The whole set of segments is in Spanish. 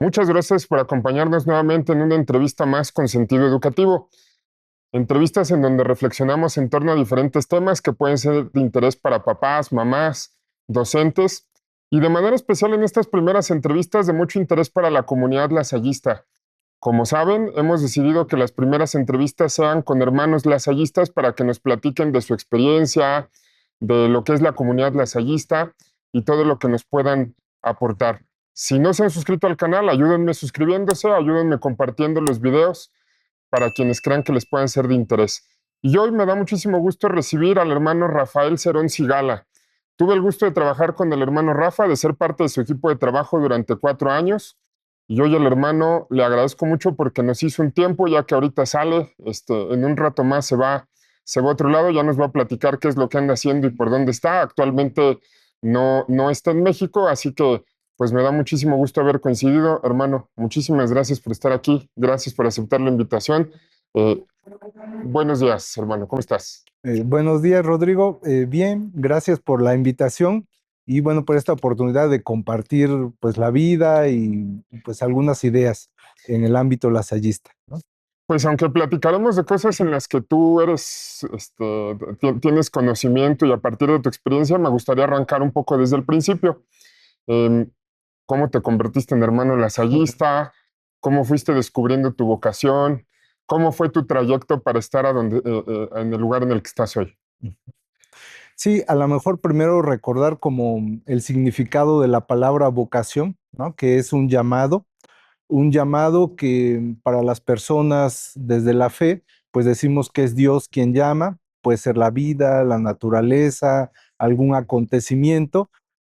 Muchas gracias por acompañarnos nuevamente en una entrevista más con sentido educativo. Entrevistas en donde reflexionamos en torno a diferentes temas que pueden ser de interés para papás, mamás, docentes y de manera especial en estas primeras entrevistas de mucho interés para la comunidad lasallista. Como saben, hemos decidido que las primeras entrevistas sean con hermanos lasallistas para que nos platiquen de su experiencia, de lo que es la comunidad lasallista y todo lo que nos puedan aportar. Si no se han suscrito al canal, ayúdenme suscribiéndose, ayúdenme compartiendo los videos para quienes crean que les puedan ser de interés. Y hoy me da muchísimo gusto recibir al hermano Rafael Cerón Sigala. Tuve el gusto de trabajar con el hermano Rafa, de ser parte de su equipo de trabajo durante 4 años. Y hoy al hermano le agradezco mucho porque nos hizo un tiempo, ya que ahorita sale, en un rato más se va a otro lado, ya nos va a platicar qué es lo que anda haciendo y por dónde está. Actualmente no está en México, así que pues me da muchísimo gusto haber coincidido, hermano. Muchísimas gracias por estar aquí, gracias por aceptar la invitación. Eh, Buenos días, hermano, ¿cómo estás? Buenos días, Rodrigo. Bien, gracias por la invitación y bueno, por esta oportunidad de compartir pues la vida y pues algunas ideas en el ámbito lasallista, ¿no? Pues aunque platicaremos de cosas en las que tú tienes conocimiento y a partir de tu experiencia, me gustaría arrancar un poco desde el principio. Em, ¿Cómo te convertiste en hermano lasallista? ¿Cómo fuiste descubriendo tu vocación? ¿Cómo fue tu trayecto para estar en el lugar en el que estás hoy? Sí, a lo mejor primero recordar como el significado de la palabra vocación, ¿no? Que es un llamado que para las personas desde la fe, pues decimos que es Dios quien llama, puede ser la vida, la naturaleza, algún acontecimiento,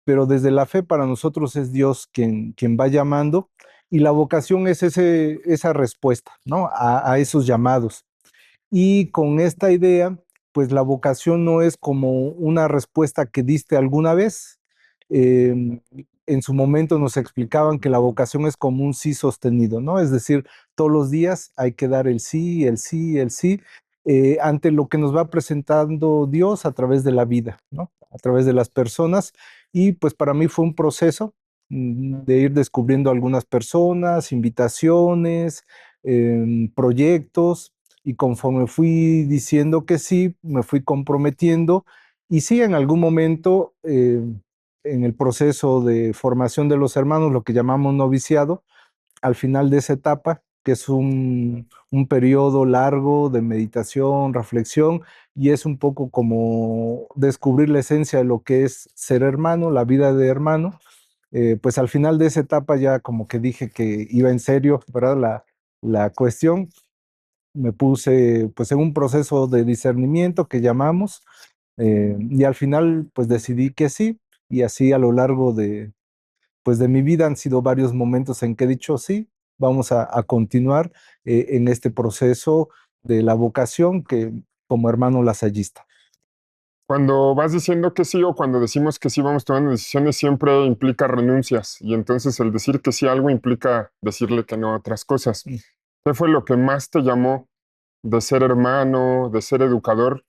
pero desde la fe para nosotros es Dios quien va llamando y la vocación es esa respuesta, ¿no? A esos llamados. Y con esta idea, pues la vocación no es como una respuesta que diste alguna vez. Eh, en su momento nos explicaban que la vocación es como un sí sostenido, ¿no? Es decir, todos los días hay que dar el sí, el sí, el sí, ante lo que nos va presentando Dios a través de la vida, ¿no? A través de las personas. Y pues para mí fue un proceso de ir descubriendo algunas personas, invitaciones, proyectos y conforme fui diciendo que sí, me fui comprometiendo y sí, en algún momento, en el proceso de formación de los hermanos, lo que llamamos noviciado, al final de esa etapa, que es un periodo largo de meditación, reflexión, y es un poco como descubrir la esencia de lo que es ser hermano, la vida de hermano, pues al final de esa etapa ya como que dije que iba en serio, ¿verdad? La cuestión me puse pues en un proceso de discernimiento que llamamos y al final pues decidí que sí y así a lo largo de pues de mi vida han sido varios momentos en que he dicho sí, vamos a continuar en este proceso de la vocación que como hermano lasallista. Cuando vas diciendo que sí o cuando decimos que sí vamos tomando decisiones, siempre implica renuncias. Y entonces el decir que sí a algo implica decirle que no a otras cosas. ¿Qué fue lo que más te llamó de ser hermano, de ser educador,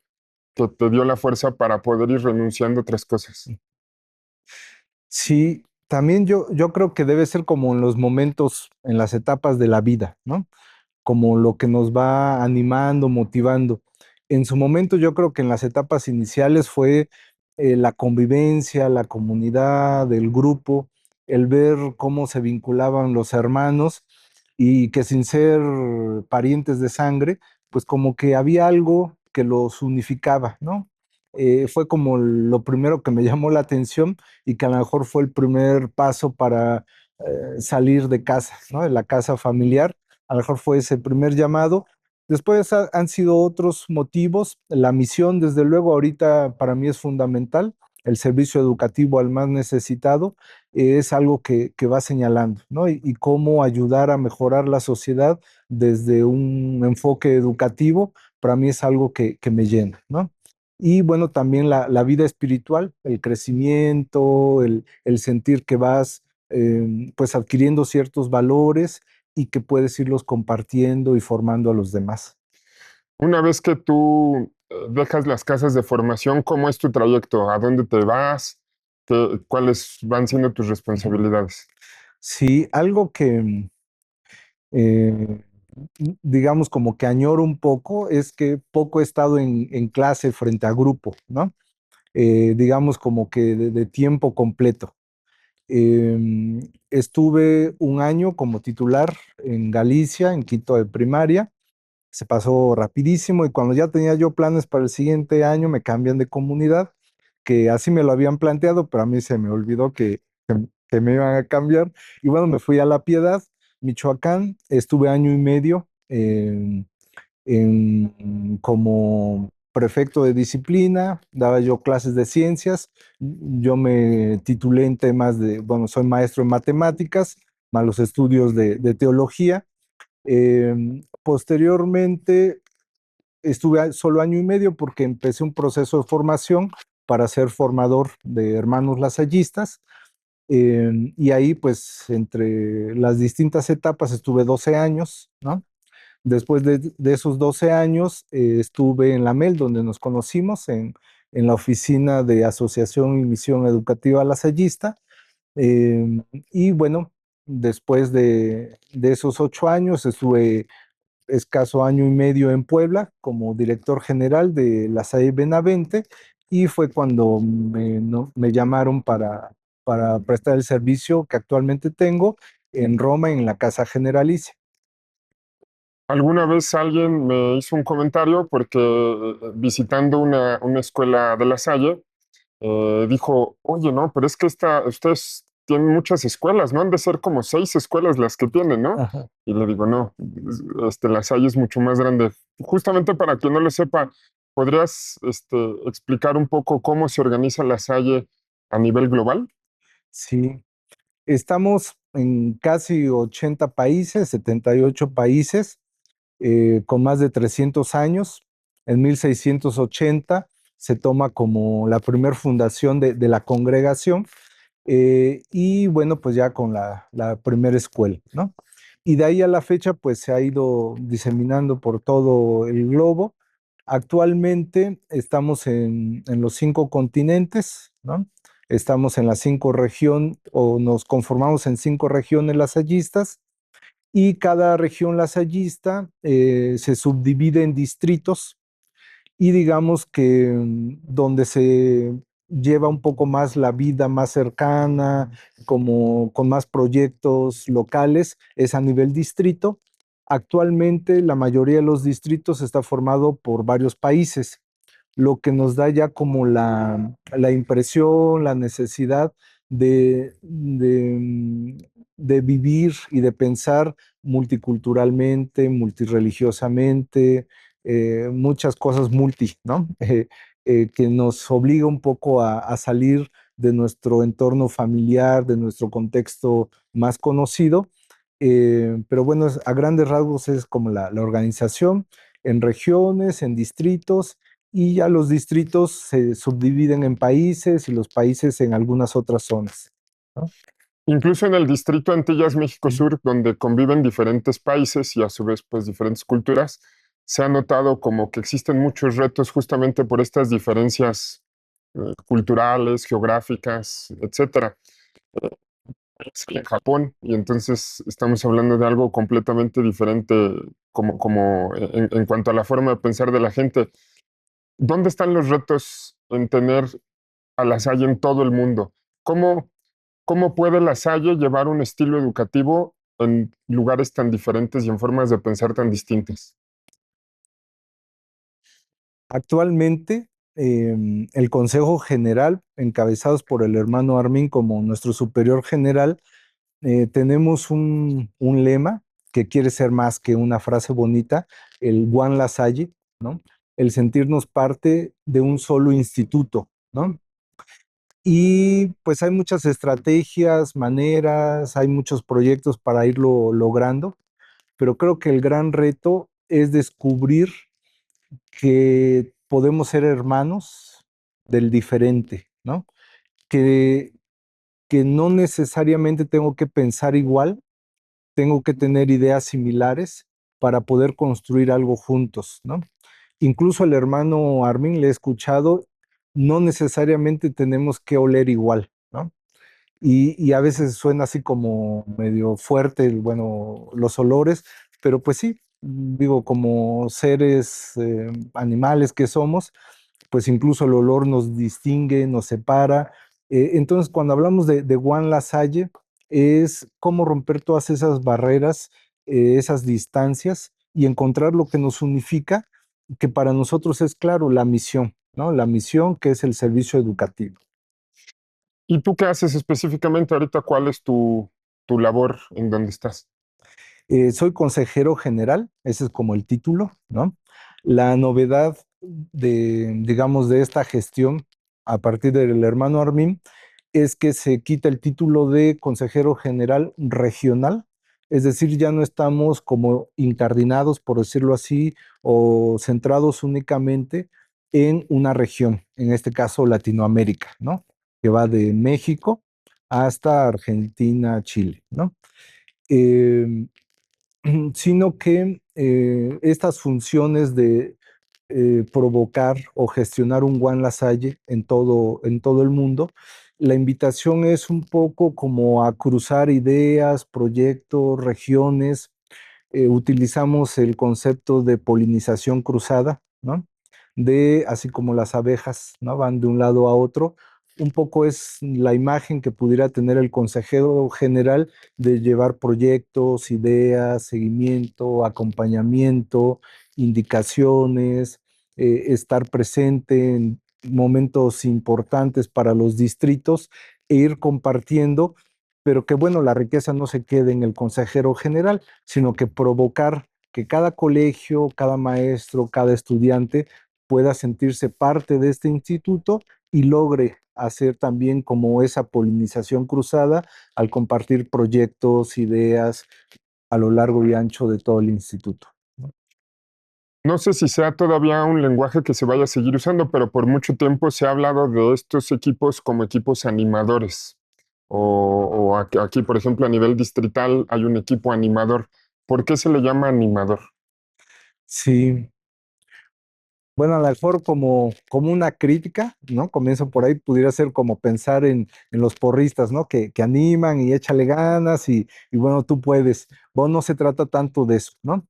que te dio la fuerza para poder ir renunciando a otras cosas? Sí, también yo creo que debe ser como en los momentos, en las etapas de la vida, ¿no? Como lo que nos va animando, motivando. En su momento yo creo que en las etapas iniciales fue la convivencia, la comunidad, el grupo, el ver cómo se vinculaban los hermanos y que sin ser parientes de sangre, pues como que había algo que los unificaba, ¿no? Fue como lo primero que me llamó la atención y que a lo mejor fue el primer paso para salir de casa, ¿no? De la casa familiar a lo mejor fue ese primer llamado. Después han sido otros motivos. La misión, desde luego, ahorita para mí es fundamental. El servicio educativo al más necesitado es algo que va señalando, ¿no? Y cómo ayudar a mejorar la sociedad desde un enfoque educativo, para mí es algo que me llena, ¿no? Y bueno, también la vida espiritual, el crecimiento, el sentir que vas pues adquiriendo ciertos valores y que puedes irlos compartiendo y formando a los demás. Una vez que tú dejas las casas de formación, ¿cómo es tu trayecto? ¿A dónde te vas? ¿Cuáles van siendo tus responsabilidades? Sí, algo que, eh, digamos, como que añoro un poco es que poco he estado en clase frente a grupo, ¿no? Digamos, como que de tiempo completo. Estuve un año como titular en Galicia, en quinto de primaria. Se pasó rapidísimo y cuando ya tenía yo planes para el siguiente año me cambian de comunidad, que así me lo habían planteado, pero a mí se me olvidó que me iban a cambiar. Y bueno, me fui a La Piedad, Michoacán, estuve año y medio como prefecto de disciplina, daba yo clases de ciencias, yo me titulé en temas de, bueno, soy maestro en matemáticas, más los estudios de teología. Posteriormente estuve solo año y medio porque empecé un proceso de formación para ser formador de hermanos lasallistas. Y ahí, pues, entre las distintas etapas estuve 12 años, ¿no? Después de esos 12 años, estuve en la MEL, donde nos conocimos, en la oficina de Asociación y Misión Educativa Lasallista. Y bueno, después de esos 8 años, estuve escaso año y medio en Puebla como director general de la SAE Benavente y fue cuando me llamaron para prestar el servicio que actualmente tengo en Roma, en la Casa Generalicia. Alguna vez alguien me hizo un comentario porque visitando una escuela de La Salle, dijo, oye, no, pero es que ustedes tienen muchas escuelas, ¿no? Han de ser como 6 escuelas las que tienen, ¿no? Ajá. Y le digo, no, La Salle es mucho más grande. Justamente para quien no lo sepa, ¿podrías explicar un poco cómo se organiza La Salle a nivel global? Sí, estamos en casi 80 países, 78 países, con más de 300 años. En 1680 se toma como la primer fundación de la congregación y bueno, pues ya con la primera escuela, ¿no? Y de ahí a la fecha, pues se ha ido diseminando por todo el globo. Actualmente estamos en los 5 continentes, ¿no? Estamos en las 5 regiones o nos conformamos en 5 regiones lasallistas y cada región lasallista se subdivide en distritos y digamos que donde se lleva un poco más la vida más cercana, como con más proyectos locales, es a nivel distrito. Actualmente la mayoría de los distritos está formado por varios países, lo que nos da ya como la impresión, la necesidad de vivir y de pensar multiculturalmente, multireligiosamente, muchas cosas multi, ¿no? Que nos obliga un poco a salir de nuestro entorno familiar, de nuestro contexto más conocido. Pero bueno, a grandes rasgos es como la organización en regiones, en distritos, y ya los distritos se subdividen en países y los países en algunas otras zonas, ¿no? Incluso en el distrito Antillas México Mm. Sur, donde conviven diferentes países y a su vez pues diferentes culturas, se ha notado como que existen muchos retos justamente por estas diferencias culturales, geográficas, etcétera. Estoy en Japón y entonces estamos hablando de algo completamente diferente como en cuanto a la forma de pensar de la gente. ¿Dónde están los retos en tener a La Salle en todo el mundo? ¿Cómo, cómo puede La Salle llevar un estilo educativo en lugares tan diferentes y en formas de pensar tan distintas? Actualmente, el Consejo General, encabezados por el hermano Armin como nuestro superior general, tenemos un lema que quiere ser más que una frase bonita, el One La Salle, ¿no? El sentirnos parte de un solo instituto, ¿no? Y pues hay muchas estrategias, maneras, hay muchos proyectos para irlo logrando, pero creo que el gran reto es descubrir que podemos ser hermanos del diferente, ¿no? Que, que no necesariamente tengo que pensar igual, tengo que tener ideas similares para poder construir algo juntos, ¿no? Incluso el hermano Armin le he escuchado, no necesariamente tenemos que oler igual, ¿no? y a veces suena así como medio fuerte, bueno, los olores, pero pues sí, digo, como seres animales que somos, pues incluso el olor nos distingue, nos separa. Entonces, cuando hablamos de Juan Lasalle, es cómo romper todas esas barreras, esas distancias y encontrar lo que nos unifica, que para nosotros es claro, la misión, ¿no? La misión que es el servicio educativo. ¿Y tú qué haces específicamente ahorita? ¿Cuál es tu labor en donde estás? Soy consejero general, ese es como el título, ¿no? La novedad digamos, de esta gestión a partir del hermano Armin es que se quita el título de consejero general regional, es decir, ya no estamos como incardinados, por decirlo así, o centrados únicamente en una región, en este caso Latinoamérica, ¿no? Que va de México hasta Argentina, Chile, ¿no? Eh, sino que estas funciones de provocar o gestionar un One Lasalle en todo el mundo, la invitación es un poco como a cruzar ideas, proyectos, regiones. Utilizamos el concepto de polinización cruzada, ¿no? De así como las abejas, ¿no? Van de un lado a otro. Un poco es la imagen que pudiera tener el consejero general de llevar proyectos, ideas, seguimiento, acompañamiento, indicaciones, estar presente en momentos importantes para los distritos e ir compartiendo, pero que bueno, la riqueza no se quede en el consejero general, sino que provocar que cada colegio, cada maestro, cada estudiante pueda sentirse parte de este instituto y logre hacer también como esa polinización cruzada al compartir proyectos, ideas a lo largo y ancho de todo el instituto, ¿no? No sé si sea todavía un lenguaje que se vaya a seguir usando, pero por mucho tiempo se ha hablado de estos equipos como equipos animadores. O aquí, por ejemplo, a nivel distrital hay un equipo animador. ¿Por qué se le llama animador? Sí, bueno, a lo mejor como una crítica, ¿no? Comienzo por ahí, pudiera ser como pensar en los porristas, ¿no? Que animan y échale ganas y bueno, tú puedes. Bueno, no se trata tanto de eso, ¿no?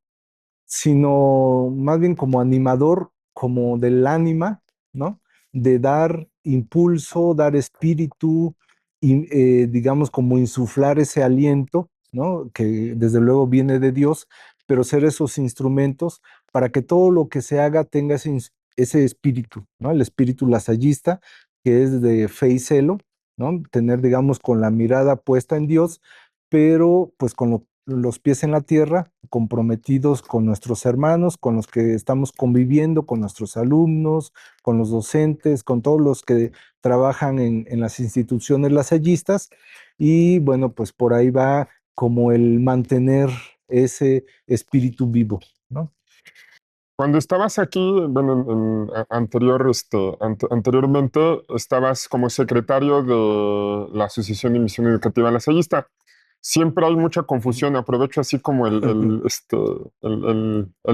Sino más bien como animador, como del ánima, ¿no? De dar impulso, dar espíritu y digamos como insuflar ese aliento, ¿no? Que desde luego viene de Dios, pero ser esos instrumentos para que todo lo que se haga tenga ese espíritu, ¿no? El espíritu lasallista, que es de fe y celo, ¿no? Tener, digamos, con la mirada puesta en Dios, pero pues con los pies en la tierra, comprometidos con nuestros hermanos, con los que estamos conviviendo, con nuestros alumnos, con los docentes, con todos los que trabajan en las instituciones lasallistas. Y bueno, pues por ahí va como el mantener ese espíritu vivo, ¿no? Cuando estabas aquí, bueno, anteriormente estabas como secretario de la Asociación de Misión Educativa Lasallista. Siempre hay mucha confusión, aprovecho así como el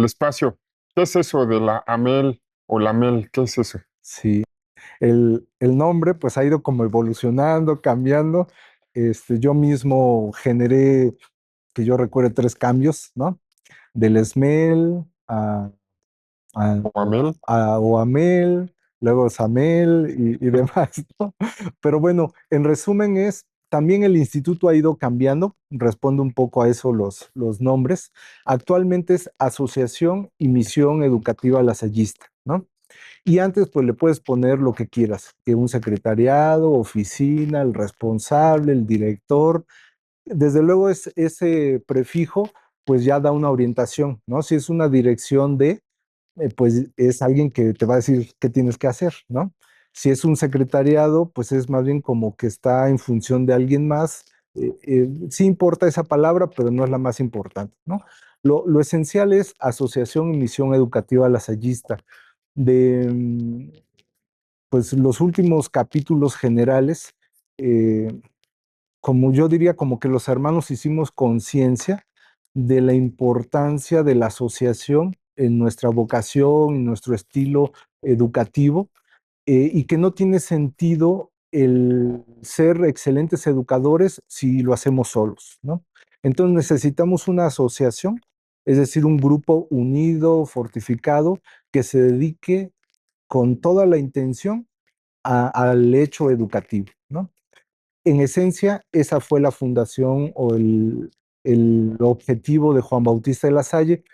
espacio. ¿Qué es eso de la AMEL o la MEL? ¿Qué es eso? Sí, el nombre pues ha ido como evolucionando, cambiando. Yo mismo generé, que yo recuerde, tres cambios, ¿no? Del SMEL a, ¿O AMEL? a Oamel, luego Samel y demás, ¿no? Pero bueno, en resumen es, también el instituto ha ido cambiando, responde un poco a eso los nombres. Actualmente es Asociación y Misión Educativa Lasallista, ¿no? Y antes, pues le puedes poner lo que quieras, que un secretariado, oficina, el responsable, el director. Desde luego ese prefijo, pues ya da una orientación, ¿no? Si es una dirección de, pues es alguien que te va a decir qué tienes que hacer, ¿no? Si es un secretariado, pues es más bien como que está en función de alguien más. Sí importa esa palabra, pero no es la más importante, ¿no? Lo esencial es asociación y misión educativa lasallista. De pues los últimos capítulos generales, eh, como yo diría, como que los hermanos hicimos conciencia de la importancia de la asociación en nuestra vocación, en nuestro estilo educativo, y que no tiene sentido el ser excelentes educadores si lo hacemos solos, ¿no? Entonces necesitamos una asociación, es decir, un grupo unido, fortificado, que se dedique con toda la intención al hecho educativo, ¿no? En esencia, esa fue la fundación o el objetivo de Juan Bautista de la Salle,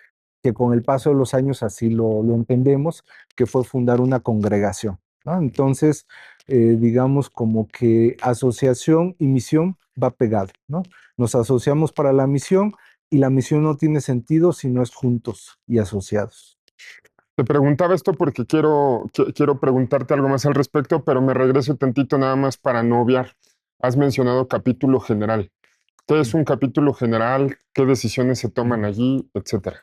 que con el paso de los años así lo entendemos, que fue fundar una congregación, ¿no? Entonces, digamos como que asociación y misión va pegado, ¿no? Nos asociamos para la misión y la misión no tiene sentido si no es juntos y asociados. Te preguntaba esto porque quiero preguntarte algo más al respecto, pero me regreso tantito nada más para no obviar. Has mencionado capítulo general. ¿Qué es un capítulo general? ¿Qué decisiones se toman allí? Etcétera.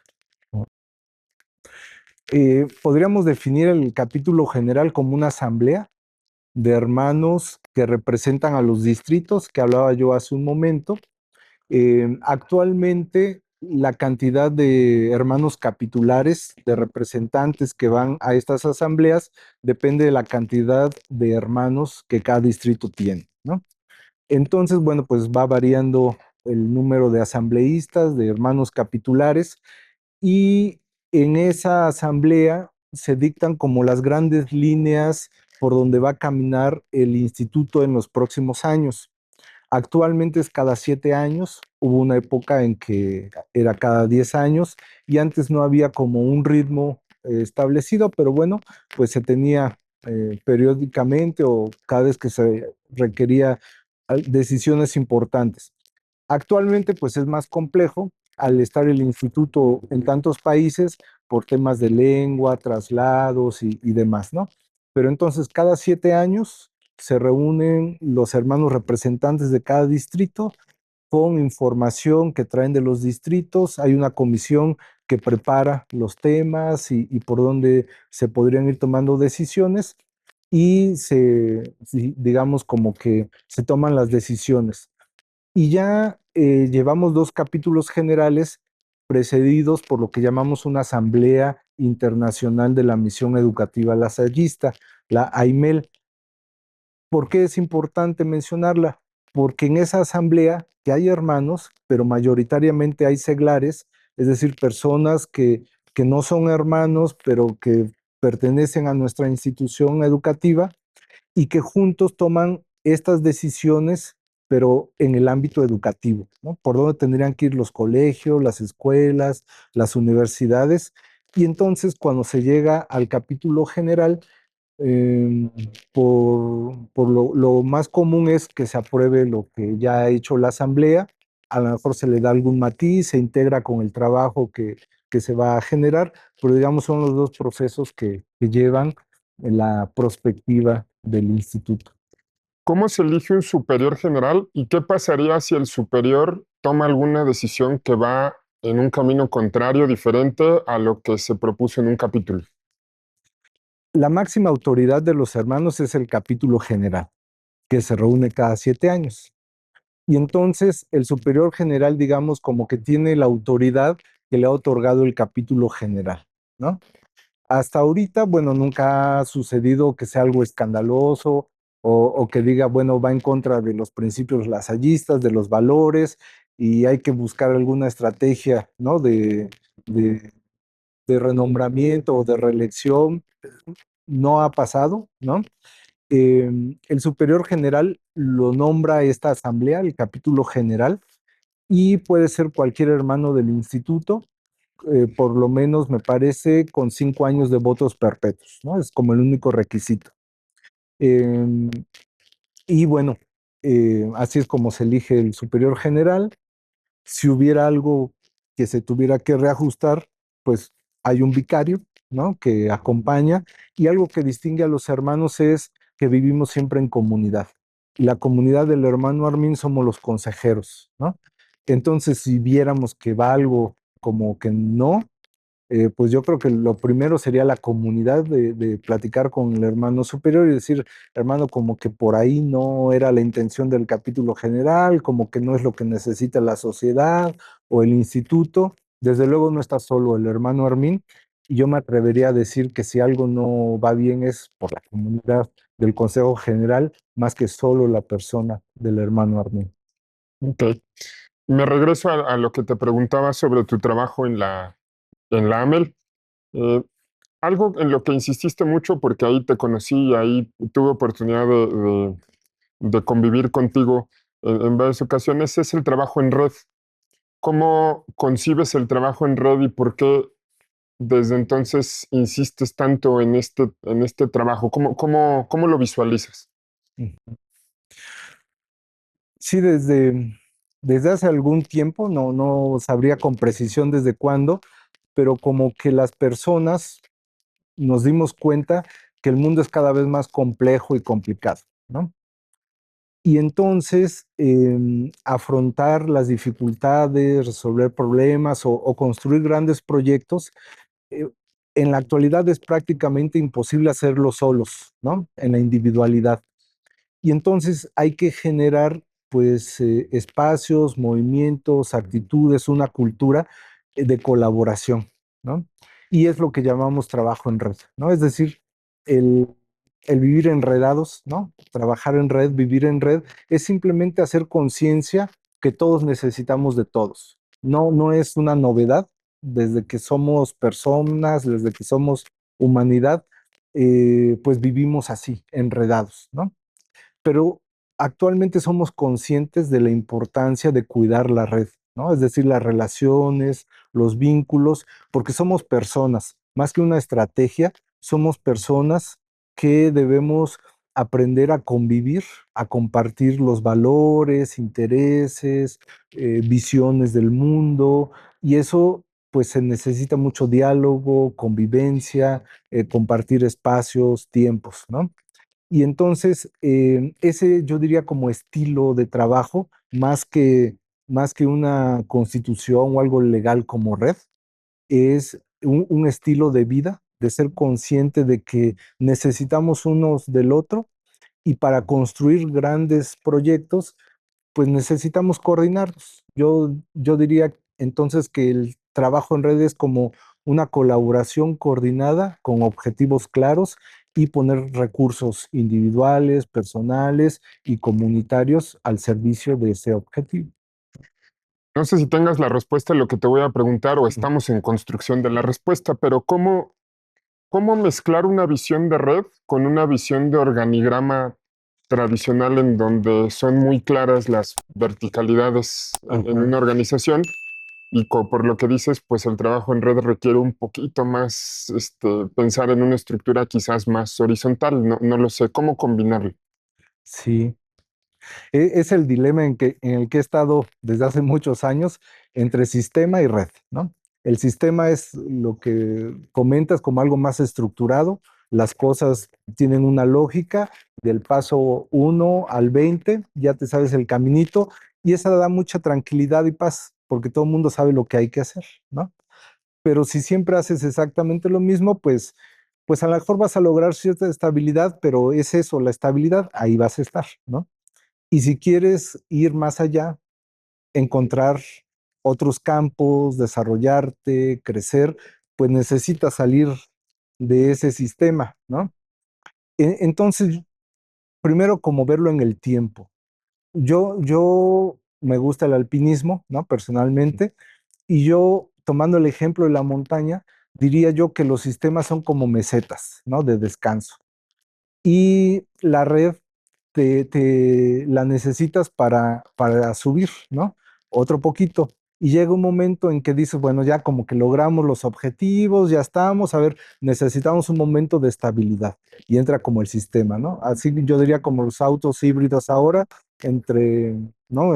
Podríamos definir el capítulo general como una asamblea de hermanos que representan a los distritos que hablaba yo hace un momento. Actualmente, la cantidad de hermanos capitulares, de representantes que van a estas asambleas, depende de la cantidad de hermanos que cada distrito tiene, ¿no? Entonces, bueno, pues va variando el número de asambleístas, de hermanos capitulares, y en esa asamblea se dictan como las grandes líneas por donde va a caminar el instituto en los próximos años. Actualmente es cada 7 años, hubo una época en que era cada 10 años y antes no había como un ritmo establecido, pero bueno, pues se tenía periódicamente o cada vez que se requería decisiones importantes. Actualmente, pues es más complejo al estar el instituto en tantos países por temas de lengua, traslados y demás, ¿no? Pero entonces, cada 7 años se reúnen los hermanos representantes de cada distrito con información que traen de los distritos. Hay una comisión que prepara los temas y por dónde se podrían ir tomando decisiones y digamos, como que se toman las decisiones. Y ya llevamos 2 capítulos generales precedidos por lo que llamamos una Asamblea Internacional de la Misión Educativa Lasallista, la AIMEL. ¿Por qué es importante mencionarla? Porque en esa asamblea que hay hermanos, pero mayoritariamente hay seglares, es decir, personas que no son hermanos, pero que pertenecen a nuestra institución educativa y que juntos toman estas decisiones, pero en el ámbito educativo, ¿no? Por dónde tendrían que ir los colegios, las escuelas, las universidades. Y entonces, cuando se llega al capítulo general, eh, por lo más común es que se apruebe lo que ya ha hecho la asamblea, a lo mejor se le da algún matiz, se integra con el trabajo que se va a generar, pero digamos son los dos procesos que llevan la perspectiva del instituto. ¿Cómo se elige un superior general y qué pasaría si el superior toma alguna decisión que va en un camino contrario, diferente a lo que se propuso en un capítulo? La máxima autoridad de los hermanos es el capítulo general, que se reúne cada 7 años. Y entonces el superior general, digamos, como que tiene la autoridad que le ha otorgado el capítulo general, ¿no? Hasta ahorita, bueno, nunca ha sucedido que sea algo escandaloso o que diga, bueno, va en contra de los principios lasallistas, de los valores, y hay que buscar alguna estrategia, ¿no? De, de renombramiento o de reelección. No ha pasado, ¿no? El superior general lo nombra esta asamblea, el capítulo general, y puede ser cualquier hermano del instituto, por lo menos me parece con 5 años de votos perpetuos, ¿no? Es como el único requisito. Eh, y bueno, así es como se elige el superior general. Si hubiera algo que se tuviera que reajustar, pues hay un vicario, ¿no? Que acompaña, y algo que distingue a los hermanos es que vivimos siempre en comunidad. Y la comunidad del hermano Armin somos los consejeros, ¿no? Entonces, si viéramos que va algo como que no, pues yo creo que lo primero sería la comunidad de platicar con el hermano superior y decir, hermano, como que por ahí no era la intención del capítulo general, como que no es lo que necesita la sociedad o el instituto. Desde luego no está solo el hermano Armin, y yo me atrevería a decir que si algo no va bien es por la comunidad del Consejo General más que solo la persona del hermano Armin. Ok. Me regreso a lo que te preguntaba sobre tu trabajo en la AMEL. Eh, Algo en lo que insististe mucho, porque ahí te conocí y ahí tuve oportunidad de convivir contigo en varias ocasiones, es el trabajo en red. ¿Cómo concibes el trabajo en red y por qué desde entonces insistes tanto en este trabajo? ¿Cómo lo visualizas? Mm. Sí, desde hace algún tiempo, no sabría con precisión desde cuándo, pero como que las personas nos dimos cuenta que el mundo es cada vez más complejo y complicado, ¿no? Y entonces afrontar las dificultades, resolver problemas o construir grandes proyectos, eh, en la actualidad es prácticamente imposible hacerlo solos, ¿no? En la individualidad. Y entonces hay que generar pues espacios, movimientos, actitudes, una cultura de colaboración, ¿no? Y es lo que llamamos trabajo en red, ¿no? Es decir, el, el vivir enredados, ¿no? Trabajar en red, vivir en red, es simplemente hacer conciencia que todos necesitamos de todos. No es una novedad, desde que somos personas, desde que somos humanidad, pues vivimos así, enredados, ¿no? Pero actualmente somos conscientes de la importancia de cuidar la red, ¿no? Es decir, las relaciones, los vínculos, porque somos personas, más que una estrategia, somos personas que debemos aprender a convivir, a compartir los valores, intereses, visiones del mundo, y eso pues se necesita mucho diálogo, convivencia, compartir espacios, tiempos, ¿no? Y entonces, ese yo diría como estilo de trabajo, más que una constitución o algo legal como red, es un estilo de vida, de ser consciente de que necesitamos unos del otro y para construir grandes proyectos pues necesitamos coordinarnos. Yo diría entonces que el trabajo en red es como una colaboración coordinada con objetivos claros y poner recursos individuales, personales y comunitarios al servicio de ese objetivo. No sé si tengas la respuesta a lo que te voy a preguntar o estamos en construcción de la respuesta, pero ¿cómo mezclar una visión de red con una visión de organigrama tradicional en donde son muy claras las verticalidades en Ajá. una organización? Y por lo que dices, pues el trabajo en red requiere un poquito más pensar en una estructura quizás más horizontal. No lo sé, ¿cómo combinarlo? Sí, es el dilema en el que he estado desde hace muchos años entre sistema y red, ¿no? El sistema es lo que comentas como algo más estructurado, las cosas tienen una lógica del paso 1 al 20, ya te sabes el caminito y esa da mucha tranquilidad y paz porque todo el mundo sabe lo que hay que hacer, ¿no? Pero si siempre haces exactamente lo mismo, pues a lo mejor vas a lograr cierta estabilidad, pero es eso, la estabilidad, ahí vas a estar, ¿no? Y si quieres ir más allá, encontrar otros campos, desarrollarte, crecer, pues necesitas salir de ese sistema, ¿no? Entonces, primero como verlo en el tiempo. Yo me gusta el alpinismo, ¿no? Personalmente, y yo, tomando el ejemplo de la montaña, diría yo que los sistemas son como mesetas, ¿no? De descanso. Y la red te la necesitas para subir, ¿no? Otro poquito. Y llega un momento en que dices, bueno, ya como que logramos los objetivos, ya estamos, a ver, necesitamos un momento de estabilidad. Y entra como el sistema, ¿no? Así yo diría como los autos híbridos ahora, entre, ¿no?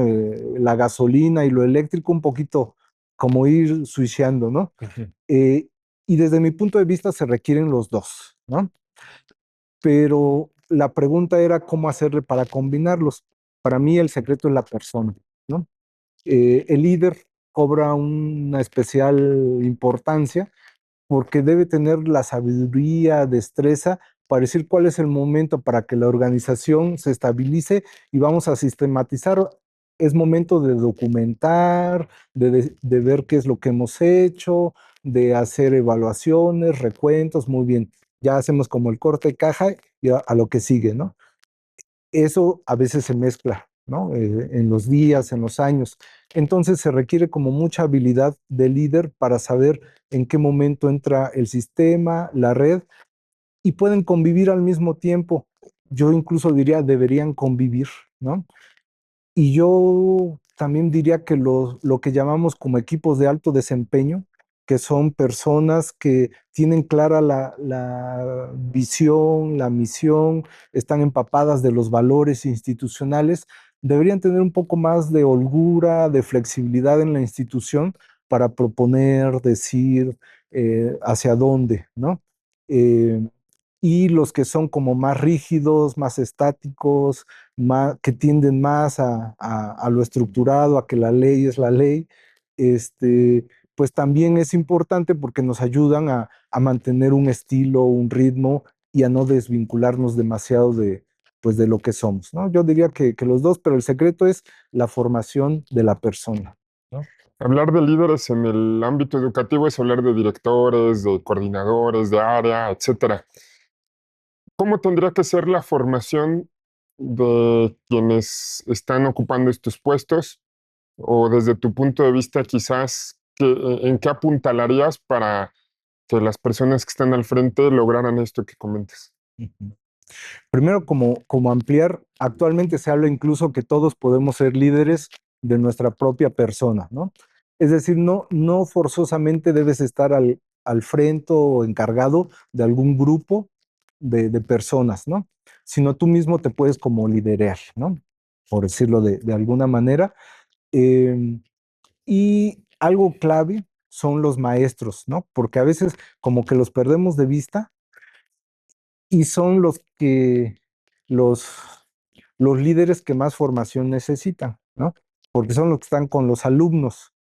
La gasolina y lo eléctrico, un poquito como ir switchando, ¿no? Ujú. Y desde mi punto de vista se requieren los dos, ¿no? Pero la pregunta era cómo hacerle para combinarlos. Para mí el secreto es la persona, ¿no? El líder cobra una especial importancia porque debe tener la sabiduría, destreza para decir cuál es el momento para que la organización se estabilice y vamos a sistematizar. Es momento de documentar, de ver qué es lo que hemos hecho, de hacer evaluaciones, recuentos, muy bien. ya hacemos como el corte de caja y a lo que sigue, ¿no? Eso a veces se mezcla, ¿no? En los días, en los años. Entonces se requiere como mucha habilidad de líder para saber en qué momento entra el sistema, la red, y pueden convivir al mismo tiempo. Yo incluso diría deberían convivir, ¿no? Y yo también diría que lo que llamamos como equipos de alto desempeño, que son personas que tienen clara la visión, la misión, están empapadas de los valores institucionales, deberían tener un poco más de holgura, de flexibilidad en la institución para proponer, decir hacia dónde, ¿no? Eh, y los que son como más rígidos, más estáticos, que tienden más a lo estructurado, a que la ley es la ley, este, pues también es importante porque nos ayudan a mantener un estilo, un ritmo y a no desvincularnos demasiado pues de lo que somos, ¿no? Yo diría que los dos, pero el secreto es la formación de la persona, ¿no? Hablar de líderes en el ámbito educativo es hablar de directores, de coordinadores de área, etcétera. ¿Cómo tendría que ser la formación de quienes están ocupando estos puestos? O desde tu punto de vista, quizás, ¿en qué apuntalarías para que las personas que están al frente lograran esto que comentas? Ujú. Primero, como ampliar, actualmente se habla incluso que todos podemos ser líderes de nuestra propia persona, ¿no? Es decir, no forzosamente debes estar al frente o encargado de algún grupo de personas, ¿no? Sino tú mismo te puedes como liderar, ¿no? Por decirlo de alguna manera. Eh, y algo clave son los maestros, ¿no? Porque a veces como que los perdemos de vista y son los, los líderes que más formación necesitan, ¿no? Porque son los que están con los alumnos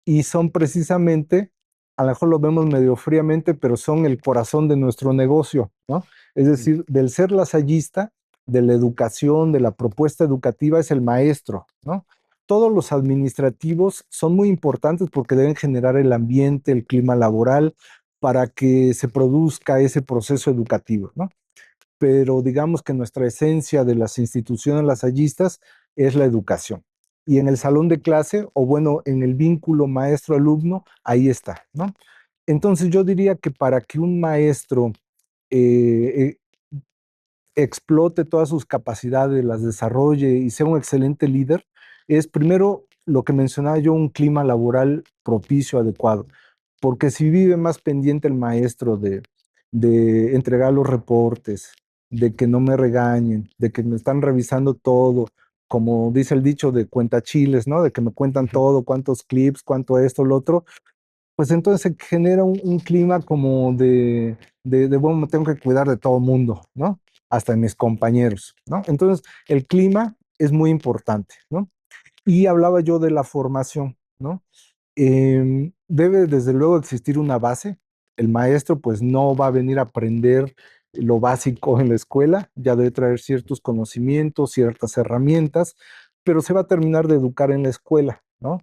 y son precisamente, a lo mejor lo vemos medio fríamente, pero son el corazón de nuestro negocio, ¿no? Es decir, del ser lasallista, de la educación, de la propuesta educativa, es el maestro, ¿no? Todos los administrativos son muy importantes porque deben generar el ambiente, el clima laboral, para que se produzca ese proceso educativo, ¿no? Pero digamos que nuestra esencia de las instituciones lasallistas es la educación. Y en el salón de clase, o bueno, en el vínculo maestro-alumno, ahí está, ¿no? Entonces yo diría que para que un maestro eh, explote todas sus capacidades, las desarrolle y sea un excelente líder, es primero lo que mencionaba yo, un clima laboral propicio, adecuado. Porque si vive más pendiente el maestro de entregar los reportes, de que no me regañen, de que me están revisando todo, como dice el dicho de cuentachiles, ¿no? De que me cuentan todo, cuántos clips, cuánto esto, lo otro, pues entonces se genera un clima como bueno, me tengo que cuidar de todo el mundo, ¿no? Hasta de mis compañeros, ¿no? Entonces, el clima es muy importante, ¿no? Y hablaba yo de la formación, ¿no? Debe desde luego existir una base. El maestro pues no va a venir a aprender lo básico en la escuela, ya debe traer ciertos conocimientos, ciertas herramientas, pero se va a terminar de educar en la escuela, ¿no?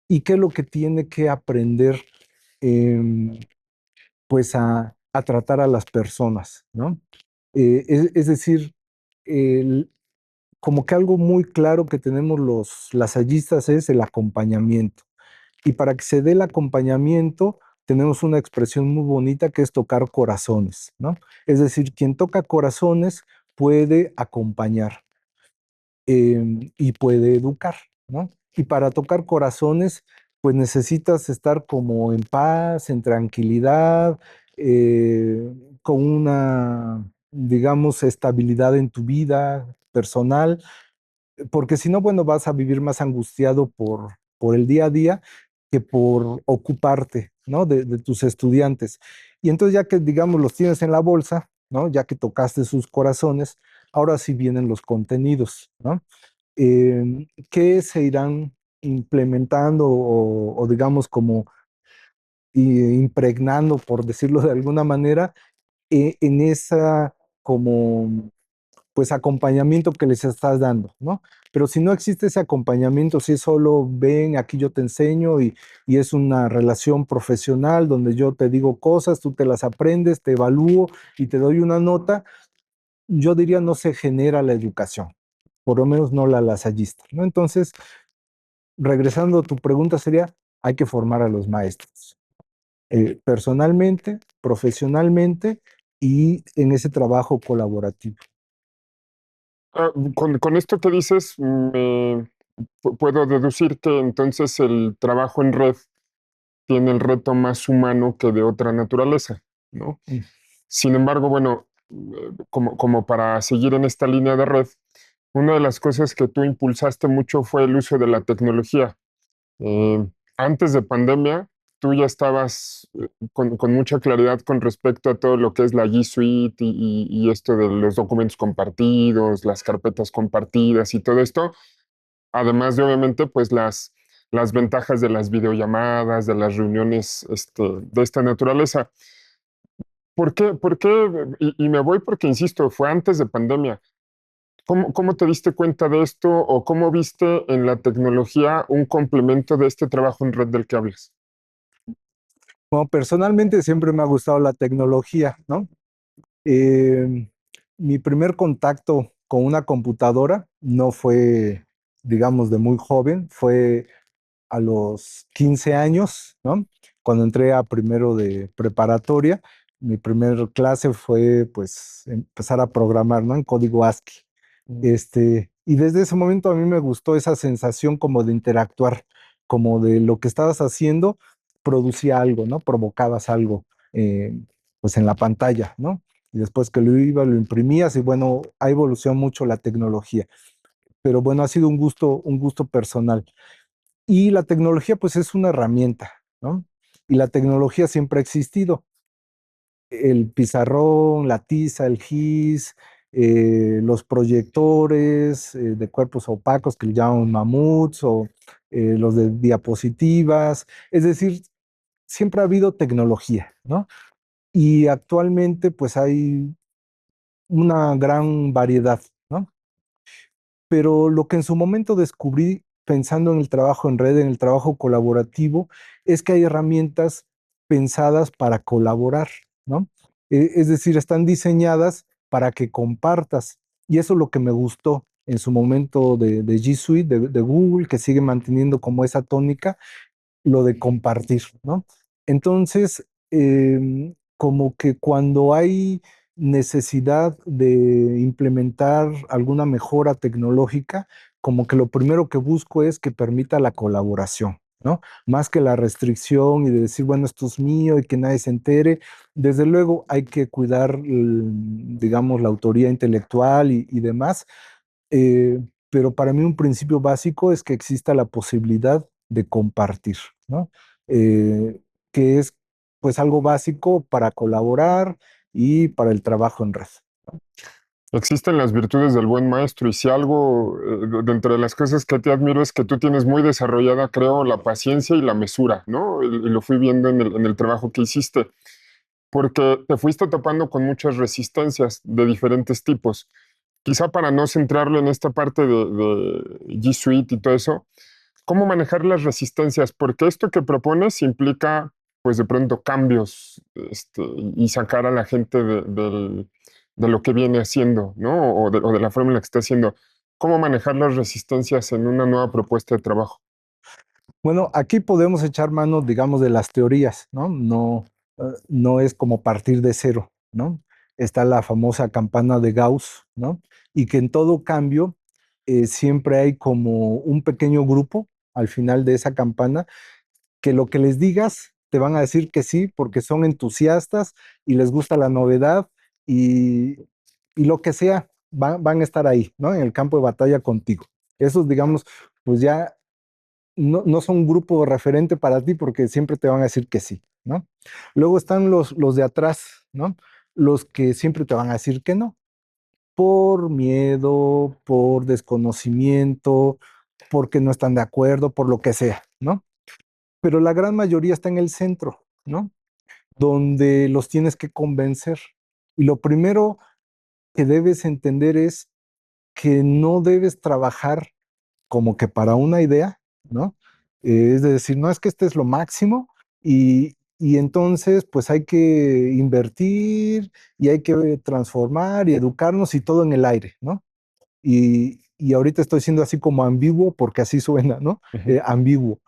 ¿Y qué es lo que tiene que aprender em, pues a tratar a las personas, ¿no? Es decir, el- como que algo muy claro que tenemos los lasallistas es el acompañamiento. Y para que se dé el acompañamiento, tenemos una expresión muy bonita que es tocar corazones, ¿no? Es decir, quien toca corazones puede acompañar y puede educar, ¿no? Y para tocar corazones, pues necesitas estar como en paz, en tranquilidad, con una, digamos, estabilidad en tu vida personal, porque si no, bueno, vas a vivir más angustiado por el día a día que por ocuparte, ¿no? De tus estudiantes. Y entonces ya que, digamos, los tienes en la bolsa, ¿no? Ya que tocaste sus corazones, ahora sí vienen los contenidos, ¿no? Que se irán implementando o digamos como impregnando, por decirlo de alguna manera, en esa como pues acompañamiento que les estás dando, ¿no? Pero si no existe ese acompañamiento, si es solo ven, aquí yo te enseño y es una relación profesional donde yo te digo cosas, tú te las aprendes, te evalúo y te doy una nota, yo diría no se genera la educación, por lo menos no la lasallista, ¿no? Entonces, regresando a tu pregunta sería, hay que formar a los maestros, personalmente, profesionalmente y en ese trabajo colaborativo. Con esto que dices, puedo deducir que entonces el trabajo en red tiene el reto más humano que de otra naturaleza, ¿no? Mm. Sin embargo, bueno, como para seguir en esta línea de red, una de las cosas que tú impulsaste mucho fue el uso de la tecnología. Eh, Antes de pandemia, tú ya estabas con mucha claridad con respecto a todo lo que es la G Suite y esto de los documentos compartidos, las carpetas compartidas y todo esto, además de obviamente pues las ventajas de las videollamadas, de las reuniones de esta naturaleza. ¿Por qué? ¿Por qué? Y me voy porque, insisto, fue antes de pandemia. ¿Cómo te diste cuenta de esto o cómo viste en la tecnología un complemento de este trabajo en red del que hablas? Bueno, personalmente siempre me ha gustado la tecnología, ¿no? Eh, Mi primer contacto con una computadora no fue, digamos, de muy joven, fue a los 15 años, ¿no? Cuando entré a primero de preparatoria, mi primer clase fue, pues, empezar a programar, ¿no? En código ASCII. Y desde ese momento a mí me gustó esa sensación como de interactuar, como de lo que estabas haciendo, producía algo, ¿no? Provocabas algo, eh, pues en la pantalla, ¿no? Y después que lo imprimías y bueno, ha evolucionado mucho la tecnología, pero bueno, ha sido un gusto personal. Y la tecnología pues es una herramienta, ¿no? Y la tecnología siempre ha existido, el pizarrón, la tiza, el GIS, los proyectores de cuerpos opacos que le llaman mamuts o los de diapositivas. Es decir, siempre ha habido tecnología, ¿no? Y actualmente pues hay una gran variedad, ¿no? Pero lo que en su momento descubrí pensando en el trabajo en red, en el trabajo colaborativo, es que hay herramientas pensadas para colaborar, ¿no? Es decir, están diseñadas para que compartas. Y eso es lo que me gustó en su momento de G Suite, de Google, que sigue manteniendo como esa tónica, lo de compartir, ¿no? Entonces, como que cuando hay necesidad de implementar alguna mejora tecnológica, como que lo primero que busco es que permita la colaboración, ¿no? Más que la restricción y de decir, bueno, esto es mío y que nadie se entere. Desde luego hay que cuidar, digamos, la autoría intelectual y demás, eh, pero para mí un principio básico es que exista la posibilidad de compartir, ¿no? Que es pues algo básico para colaborar y para el trabajo en red. Existen las virtudes del buen maestro y si algo, de entre las cosas que te admiro es que tú tienes muy desarrollada, creo, la paciencia y la mesura, ¿no? Y lo fui viendo en el trabajo que hiciste, porque te fuiste topando con muchas resistencias de diferentes tipos. Quizá para no centrarlo en esta parte de G Suite y todo eso, ¿cómo manejar las resistencias? Porque esto que propones implica, pues de pronto, cambios, y sacar a la gente de lo que viene haciendo, ¿no? O de la forma en la que está haciendo. ¿Cómo manejar las resistencias en una nueva propuesta de trabajo? Bueno, aquí podemos echar mano, digamos, de las teorías, ¿no? No, no es como partir de cero, ¿no? Está la famosa campana de Gauss, ¿no? Y que en todo cambio siempre hay como un pequeño grupo al final de esa campana que lo que les digas te van a decir que sí porque son entusiastas y les gusta la novedad y, y lo que sea, van a estar ahí, ¿no? En el campo de batalla contigo. Esos, digamos, pues ya no son un grupo referente para ti porque siempre te van a decir que sí, ¿no? Luego están los de atrás, ¿no? Los que siempre te van a decir que no, por miedo, por desconocimiento, porque no están de acuerdo, por lo que sea, ¿no? Pero la gran mayoría está en el centro, ¿no? Donde los tienes que convencer. Y lo primero que debes entender es que no debes trabajar como que para una idea, ¿no? Es de decir, no es que este es lo máximo y entonces pues hay que invertir y hay que transformar y educarnos y todo en el aire, ¿no? Y ahorita estoy siendo así como ambiguo porque así suena, ¿no? Ujú. Ambiguo.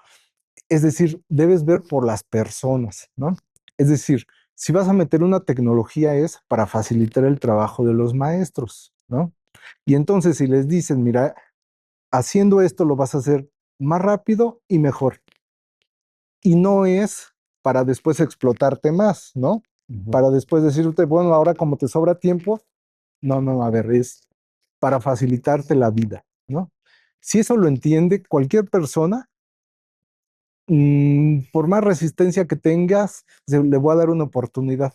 Es decir, debes ver por las personas, ¿no? Es decir, si vas a meter una tecnología es para facilitar el trabajo de los maestros, ¿no? Y entonces si les dicen, mira, haciendo esto lo vas a hacer más rápido y mejor. Y no es para después explotarte más, ¿no? Ujú. Para después decirte, bueno, ahora como te sobra tiempo, no, no, a ver, es para facilitarte la vida, ¿no? Si eso lo entiende cualquier persona, por más resistencia que tengas, le voy a dar una oportunidad.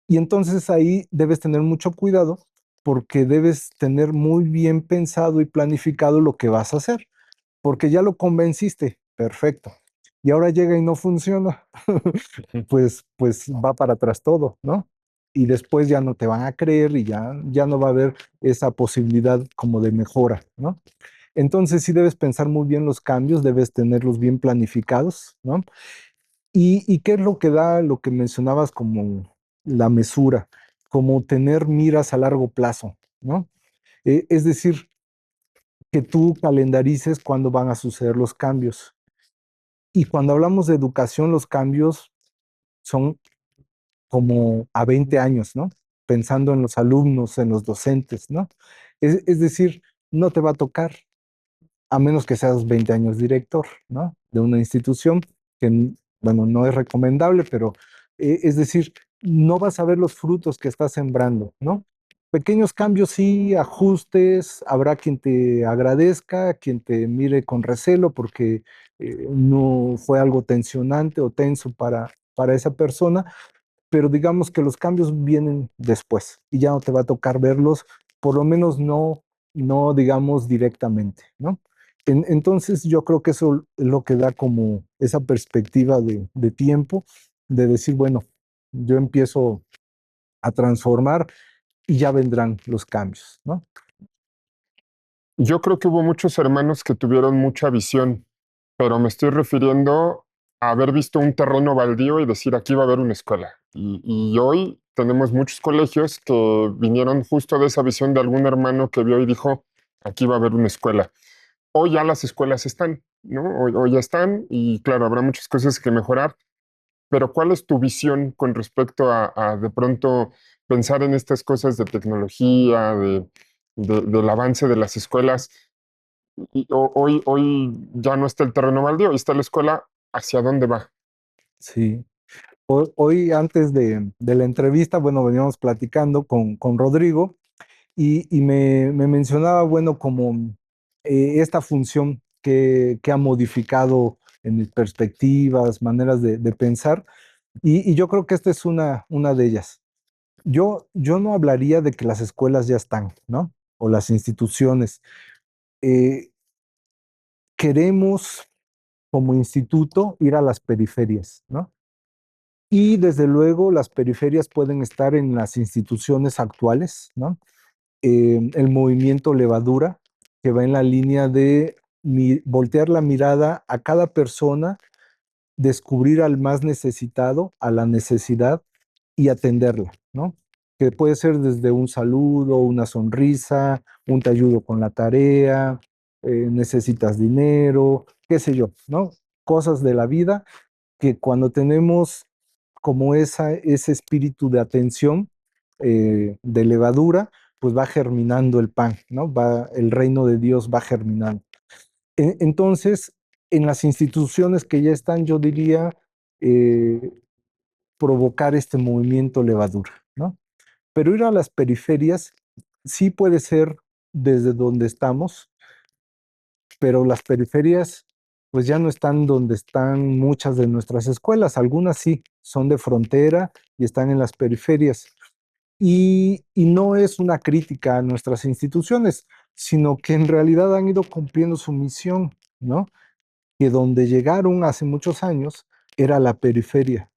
Y entonces ahí debes tener mucho cuidado porque debes tener muy bien pensado y planificado lo que vas a hacer, porque ya lo convenciste, perfecto. Y ahora llega y no funciona, Ujú. pues va para atrás todo, ¿no? Y después ya no te van a creer y ya no va a haber esa posibilidad como de mejora, ¿no? Entonces sí debes pensar muy bien los cambios, debes tenerlos bien planificados, ¿no? ¿Y qué es lo que da lo que mencionabas como la mesura, como tener miras a largo plazo, ¿no? Es decir, que tú calendarices cuándo van a suceder los cambios. Y cuando hablamos de educación, los cambios son como a 20 años, ¿no? Pensando en los alumnos, en los docentes, ¿no? Es decir, no te va a tocar, a menos que seas 20 años director, ¿no? De una institución que, bueno, no es recomendable, pero es decir, no vas a ver los frutos que estás sembrando, ¿no? Pequeños cambios sí, ajustes, habrá quien te agradezca, quien te mire con recelo porque no fue algo tensionante o tenso para esa persona, pero digamos que los cambios vienen después y ya no te va a tocar verlos, por lo menos no digamos directamente, ¿no? Entonces yo creo que eso es lo que da como esa perspectiva de tiempo, de decir, bueno, yo empiezo a transformar y ya vendrán los cambios, ¿no? Yo creo que hubo muchos hermanos que tuvieron mucha visión, pero me estoy refiriendo a haber visto un terreno baldío y decir aquí va a haber una escuela. Y hoy tenemos muchos colegios que vinieron justo de esa visión de algún hermano que vio y dijo aquí va a haber una escuela. Hoy ya las escuelas están, ¿no? Hoy ya están y claro, habrá muchas cosas que mejorar, pero ¿cuál es tu visión con respecto a de pronto pensar en estas cosas de tecnología, del avance de las escuelas? Hoy ya no está el terreno baldío, hoy está la escuela, ¿hacia dónde va? Sí. Hoy antes de la entrevista, bueno, veníamos platicando con Rodrigo y me mencionaba, bueno, como esta función que ha modificado en mis perspectivas, maneras de pensar, y yo creo que esta es una de ellas. Yo no hablaría de que las escuelas ya están, ¿no? O las instituciones. Eh, Queremos como instituto ir a las periferias, ¿no? Y desde luego las periferias pueden estar en las instituciones actuales, ¿no? El movimiento levadura, que va en la línea de voltear la mirada a cada persona, descubrir al más necesitado, a la necesidad y atenderla, ¿no? Que puede ser desde un saludo, una sonrisa, un te ayudo con la tarea, necesitas dinero, qué sé yo, ¿no? Cosas de la vida que cuando tenemos como ese espíritu de atención, de levadura, pues va germinando el pan, ¿no? El reino de Dios va germinando. Entonces, en las instituciones que ya están, yo diría, eh, provocar este movimiento levadura, ¿no? Pero ir a las periferias sí puede ser desde donde estamos, pero las periferias pues ya no están donde están muchas de nuestras escuelas, algunas sí, son de frontera y están en las periferias. Y no es una crítica a nuestras instituciones, sino que en realidad han ido cumpliendo su misión, ¿no? Que donde llegaron hace muchos años era la periferia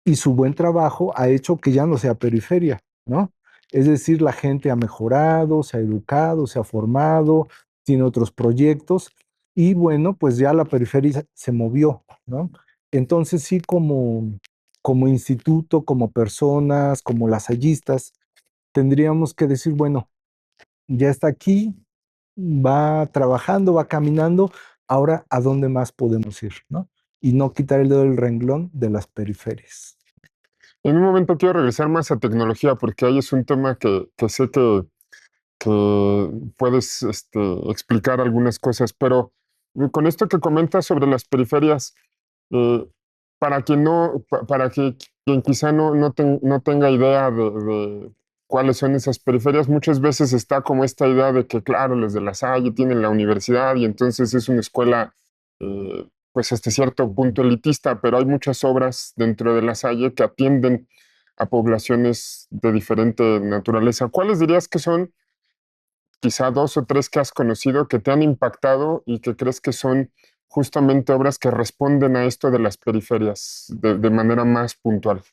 y su buen trabajo ha hecho que ya no sea periferia, ¿no? Es decir, la gente ha mejorado, se ha educado, se ha formado, tiene otros proyectos y bueno, pues ya la periferia se movió, ¿no? Entonces sí, como instituto, como personas, como lasallistas, tendríamos que decir, bueno, ya está aquí, va trabajando, va caminando, ahora ¿a dónde más podemos ir, ¿no? Y no quitar el dedo del renglón de las periferias. En un momento quiero regresar más a tecnología porque ahí es un tema que sé que puedes explicar algunas cosas, pero con esto que comentas sobre las periferias, eh, para quien no, para que quien quizá no tenga idea de cuáles son esas periferias, muchas veces está como esta idea de que, claro, los de La Salle tienen la universidad y entonces es una escuela, pues hasta cierto punto elitista, pero hay muchas obras dentro de La Salle que atienden a poblaciones de diferente naturaleza. ¿Cuáles dirías que son quizá dos o tres que has conocido que te han impactado y que crees que son justamente obras que responden a esto de las periferias de manera más puntual?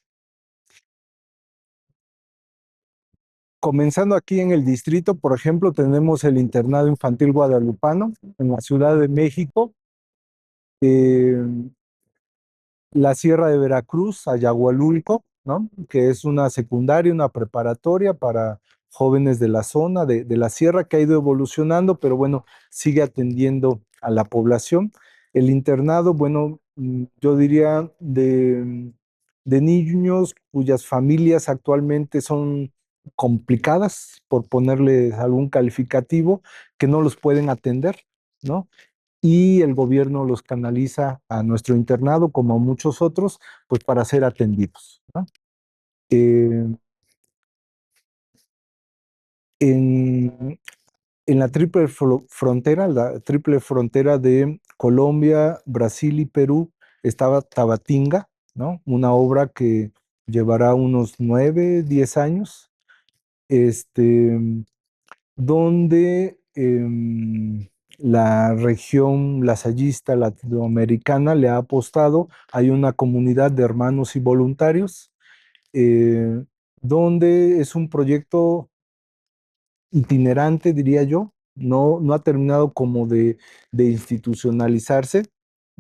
Comenzando aquí en el distrito, por ejemplo, tenemos el Internado Infantil Guadalupano en la Ciudad de México, eh, la Sierra de Veracruz, Ayahualulco, ¿no? Que es una secundaria, una preparatoria para jóvenes de la zona, de la sierra, que ha ido evolucionando, pero bueno, sigue atendiendo a la población. El internado, bueno, yo diría de niños cuyas familias actualmente son complicadas, por ponerles algún calificativo, que no los pueden atender, ¿no? Y el gobierno los canaliza a nuestro internado, como a muchos otros, pues para ser atendidos, ¿no? Eh, en, en la triple frontera de Colombia, Brasil y Perú, estaba Tabatinga, ¿no? Una obra que llevará unos 9, 10 años, este, donde la región lasallista latinoamericana le ha apostado. Hay una comunidad de hermanos y voluntarios, eh, donde es un proyecto itinerante, diría yo. No ha terminado como de institucionalizarse,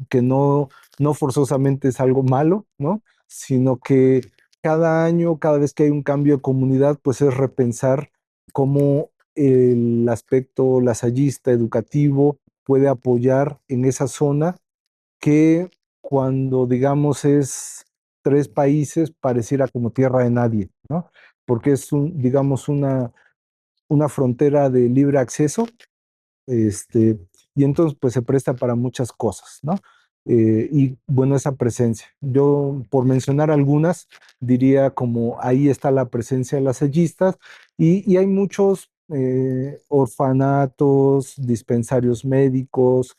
que no forzosamente es algo malo, ¿no? Sino que cada año, cada vez que hay un cambio de comunidad, pues es repensar cómo el aspecto lasallista educativo puede apoyar en esa zona que cuando digamos es tres países pareciera como tierra de nadie, ¿no? Porque es digamos una frontera de libre acceso, este, y entonces pues se presta para muchas cosas, ¿no? Y bueno, esa presencia. Yo, por mencionar algunas, diría como ahí está la presencia de las sellistas y hay muchos orfanatos, dispensarios médicos,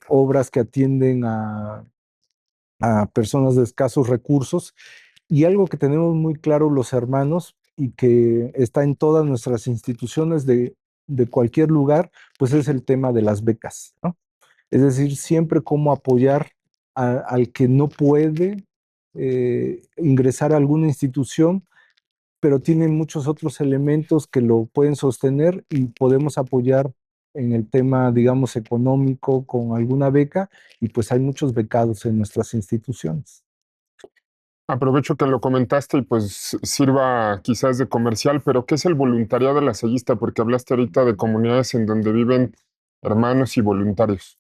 obras que atienden a personas de escasos recursos y algo que tenemos muy claro los hermanos y que está en todas nuestras instituciones de cualquier lugar, pues es el tema de las becas, ¿no? Es decir, siempre cómo apoyar al que no puede ingresar a alguna institución, pero tiene muchos otros elementos que lo pueden sostener y podemos apoyar en el tema, digamos, económico con alguna beca y pues hay muchos becados en nuestras instituciones. Aprovecho que lo comentaste y pues sirva quizás de comercial, pero ¿qué es el voluntariado lasallista? Porque hablaste ahorita de comunidades en donde viven hermanos y voluntarios.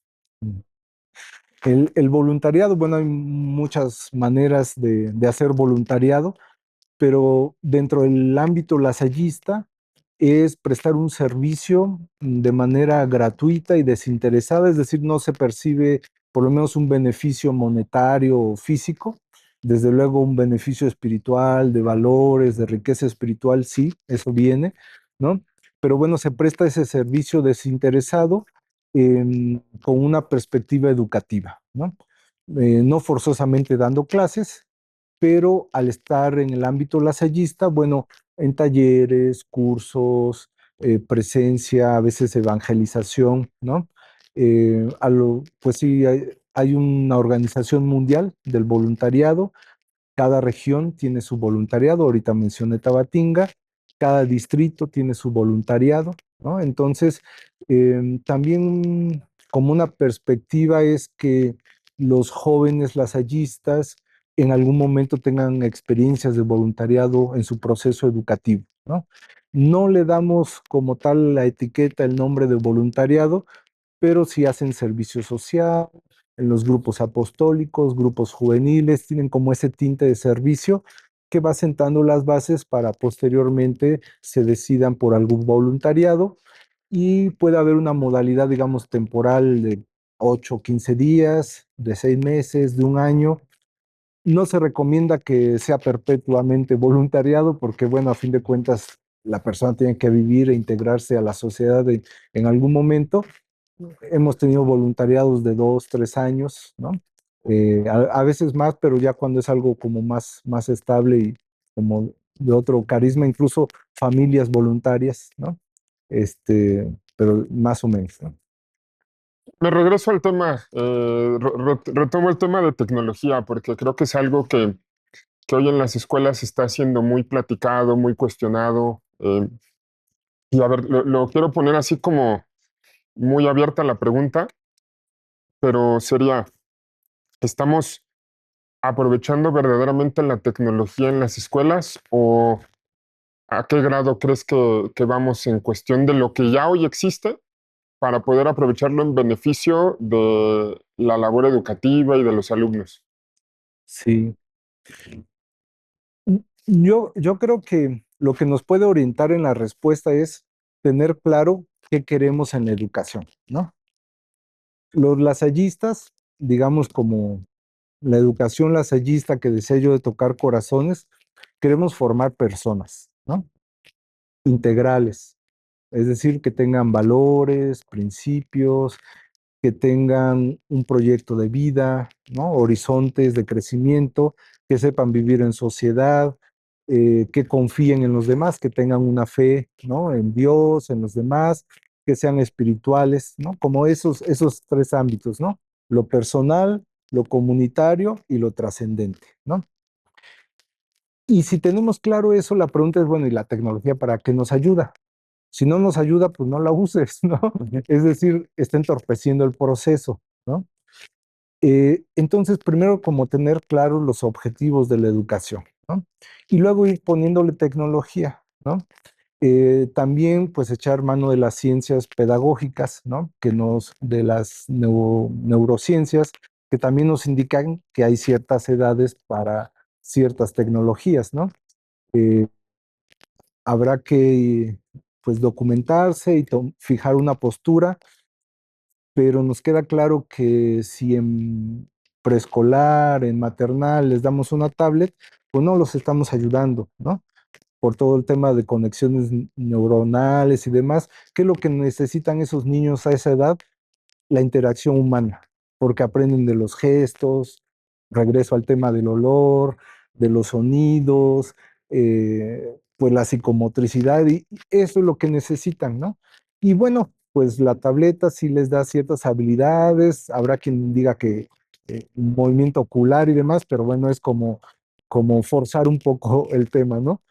El voluntariado, bueno, hay muchas maneras de hacer voluntariado, pero dentro del ámbito lasallista es prestar un servicio de manera gratuita y desinteresada, es decir, no se percibe por lo menos un beneficio monetario o físico, desde luego un beneficio espiritual, de valores, de riqueza espiritual, sí, eso viene, ¿no? Pero bueno, se presta ese servicio desinteresado con una perspectiva educativa, ¿no? No forzosamente dando clases, pero al estar en el ámbito lasallista, bueno, en talleres, cursos, presencia, a veces evangelización, ¿no? Pues sí, hay una organización mundial del voluntariado, cada región tiene su voluntariado, ahorita mencioné Tabatinga, cada distrito tiene su voluntariado, ¿no? Entonces, también como una perspectiva es que los jóvenes lasallistas en algún momento tengan experiencias de voluntariado en su proceso educativo, ¿no? No le damos como tal la etiqueta, el nombre de voluntariado, pero sí hacen servicio social en los grupos apostólicos, grupos juveniles, tienen como ese tinte de servicio que va sentando las bases para posteriormente se decidan por algún voluntariado y puede haber una modalidad, digamos, temporal de 8 o 15 días, de 6 meses, de un año. No se recomienda que sea perpetuamente voluntariado porque, bueno, a fin de cuentas, la persona tiene que vivir e integrarse a la sociedad en algún momento. Hemos tenido voluntariados de 2, 3 años, ¿no? A veces más, pero ya cuando es algo como más estable y como de otro carisma, incluso familias voluntarias, ¿no? Pero más o menos, ¿no? Me regreso al tema, retomo el tema de tecnología, porque creo que es algo que hoy en las escuelas está siendo muy platicado, muy cuestionado. Y a ver, lo quiero poner así como muy abierta la pregunta, pero sería, ¿estamos aprovechando verdaderamente la tecnología en las escuelas o a qué grado crees que vamos en cuestión de lo que ya hoy existe para poder aprovecharlo en beneficio de la labor educativa y de los alumnos? Sí. Yo creo que lo que nos puede orientar en la respuesta es tener claro qué queremos en la educación, ¿no? Los lasallistas, digamos como la educación lasallista que deseo yo de tocar corazones, queremos formar personas, ¿no? Integrales, es decir, que tengan valores, principios, que tengan un proyecto de vida, ¿no? Horizontes de crecimiento, que sepan vivir en sociedad, que confíen en los demás, que tengan una fe, ¿no? En Dios, en los demás, que sean espirituales, ¿no? Como esos tres ámbitos, ¿no? Lo personal, lo comunitario y lo trascendente, ¿no? Y si tenemos claro eso, la pregunta es, bueno, ¿y la tecnología para qué nos ayuda? Si no nos ayuda, pues no la uses, ¿no? Es decir, está entorpeciendo el proceso, ¿no? Entonces, primero como tener claros los objetivos de la educación, ¿no? Y luego ir poniéndole tecnología, ¿no? También, pues, echar mano de las ciencias pedagógicas, ¿no? De las neurociencias, que también nos indican que hay ciertas edades para ciertas tecnologías, ¿no? Eh, Habrá que, pues, documentarse y fijar una postura, pero nos queda claro que si en preescolar, en maternal les damos una tablet, pues no los estamos ayudando, ¿no? Por todo el tema de conexiones neuronales y demás, ¿qué es lo que necesitan esos niños a esa edad? La interacción humana, porque aprenden de los gestos, regreso al tema del olor, de los sonidos, pues la psicomotricidad, y eso es lo que necesitan, ¿no? Y bueno, pues la tableta sí les da ciertas habilidades, habrá quien diga que movimiento ocular y demás, pero bueno, es como forzar un poco el tema, ¿no?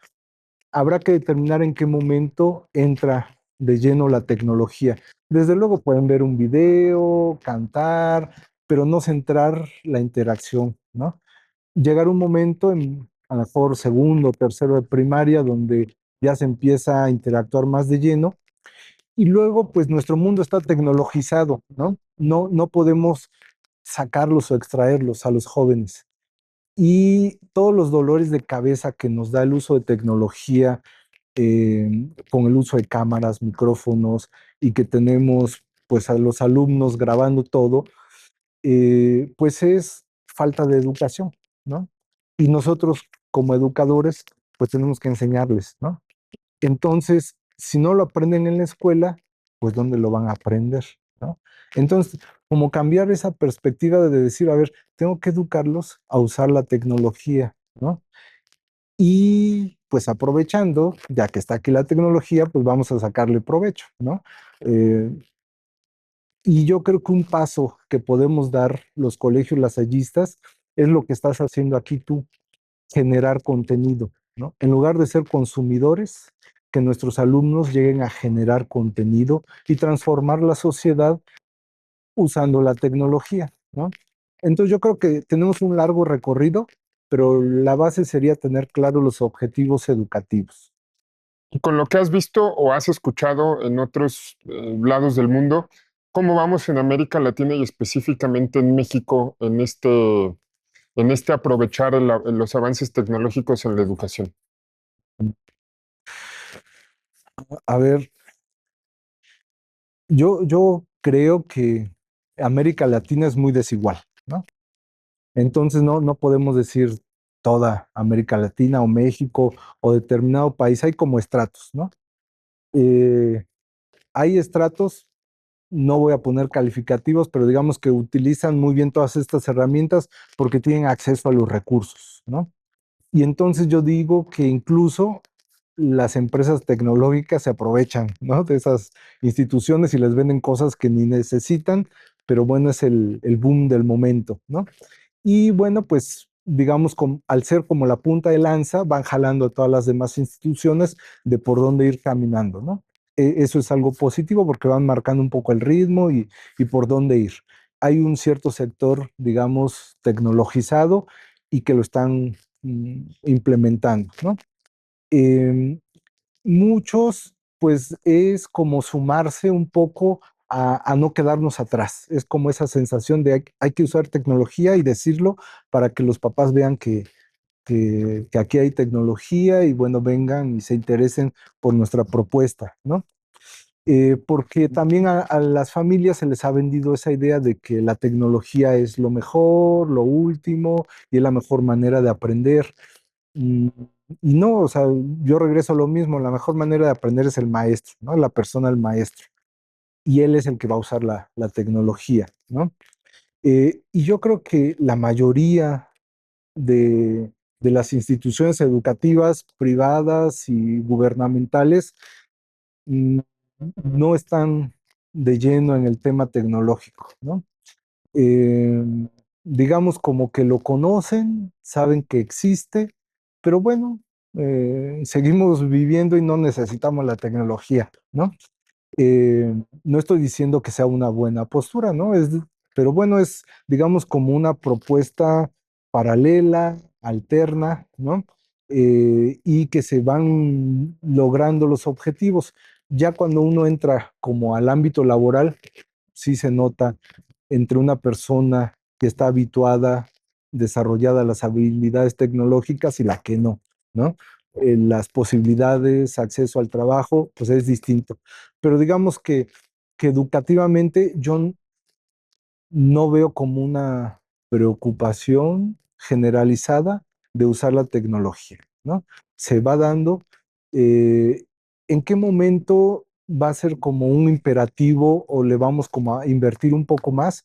Habrá que determinar en qué momento entra de lleno la tecnología. Desde luego pueden ver un video, cantar, pero no centrar la interacción, ¿no? Llegar un momento, a lo mejor segundo, tercero de primaria, donde ya se empieza a interactuar más de lleno y luego, pues nuestro mundo está tecnologizado, ¿no? No podemos sacarlos o extraerlos a los jóvenes. Y todos los dolores de cabeza que nos da el uso de tecnología, con el uso de cámaras, micrófonos y que tenemos pues a los alumnos grabando todo, pues es falta de educación, ¿no? Y nosotros como educadores pues tenemos que enseñarles, ¿no? Entonces, si no lo aprenden en la escuela, pues ¿dónde lo van a aprender? ¿No? Entonces, como cambiar esa perspectiva de decir, a ver, tengo que educarlos a usar la tecnología, ¿no? Y pues aprovechando, ya que está aquí la tecnología, pues vamos a sacarle provecho, ¿no? Eh, y yo creo que un paso que podemos dar los colegios lasallistas es lo que estás haciendo aquí tú, generar contenido, ¿no? En lugar de ser consumidores, que nuestros alumnos lleguen a generar contenido y transformar la sociedad usando la tecnología, ¿no? Entonces yo creo que tenemos un largo recorrido, pero la base sería tener claros los objetivos educativos. Y con lo que has visto o has escuchado en otros lados del mundo, ¿cómo vamos en América Latina y específicamente en México en este aprovechar los avances tecnológicos en la educación? A ver, yo creo que América Latina es muy desigual, ¿no? Entonces no podemos decir toda América Latina o México o determinado país, hay como estratos, ¿no? Eh, Hay estratos, no voy a poner calificativos, pero digamos que utilizan muy bien todas estas herramientas porque tienen acceso a los recursos, ¿no? Y entonces yo digo que incluso las empresas tecnológicas se aprovechan, ¿no? De esas instituciones y les venden cosas que ni necesitan, pero bueno, es el boom del momento, ¿no? Y bueno, pues digamos, al ser como la punta de lanza, van jalando a todas las demás instituciones de por dónde ir caminando, ¿no? Eso es algo positivo porque van marcando un poco el ritmo y por dónde ir. Hay un cierto sector, digamos, tecnologizado y que lo están implementando, ¿no? Em, Muchos, pues es como sumarse un poco a no quedarnos atrás. Es como esa sensación de hay que usar tecnología y decirlo para que los papás vean que aquí hay tecnología y bueno, vengan y se interesen por nuestra propuesta, ¿no? Porque también a las familias se les ha vendido esa idea de que la tecnología es lo mejor, lo último y es la mejor manera de aprender. Y, y no, o sea, yo regreso a lo mismo, la mejor manera de aprender es el maestro, ¿no? La persona, el maestro. Y él es el que va a usar la tecnología, ¿no? Y yo creo que la mayoría de las instituciones educativas privadas y gubernamentales mm, no están de lleno en el tema tecnológico, ¿no? eh, digamos como que lo conocen, saben que existe, pero bueno, seguimos viviendo y no necesitamos la tecnología, ¿no? No estoy diciendo que sea una buena postura, ¿no? Pero bueno, es, digamos, como una propuesta paralela, alterna, ¿no? Y que se van logrando los objetivos. Ya cuando uno entra como al ámbito laboral, sí se nota entre una persona que está habituada, desarrollada las habilidades tecnológicas y la que no, ¿no? Las posibilidades, acceso al trabajo, pues es distinto. Pero digamos que educativamente yo no veo como una preocupación generalizada de usar la tecnología, ¿no? Se va dando. ¿En qué momento va a ser como un imperativo o le vamos como a invertir un poco más?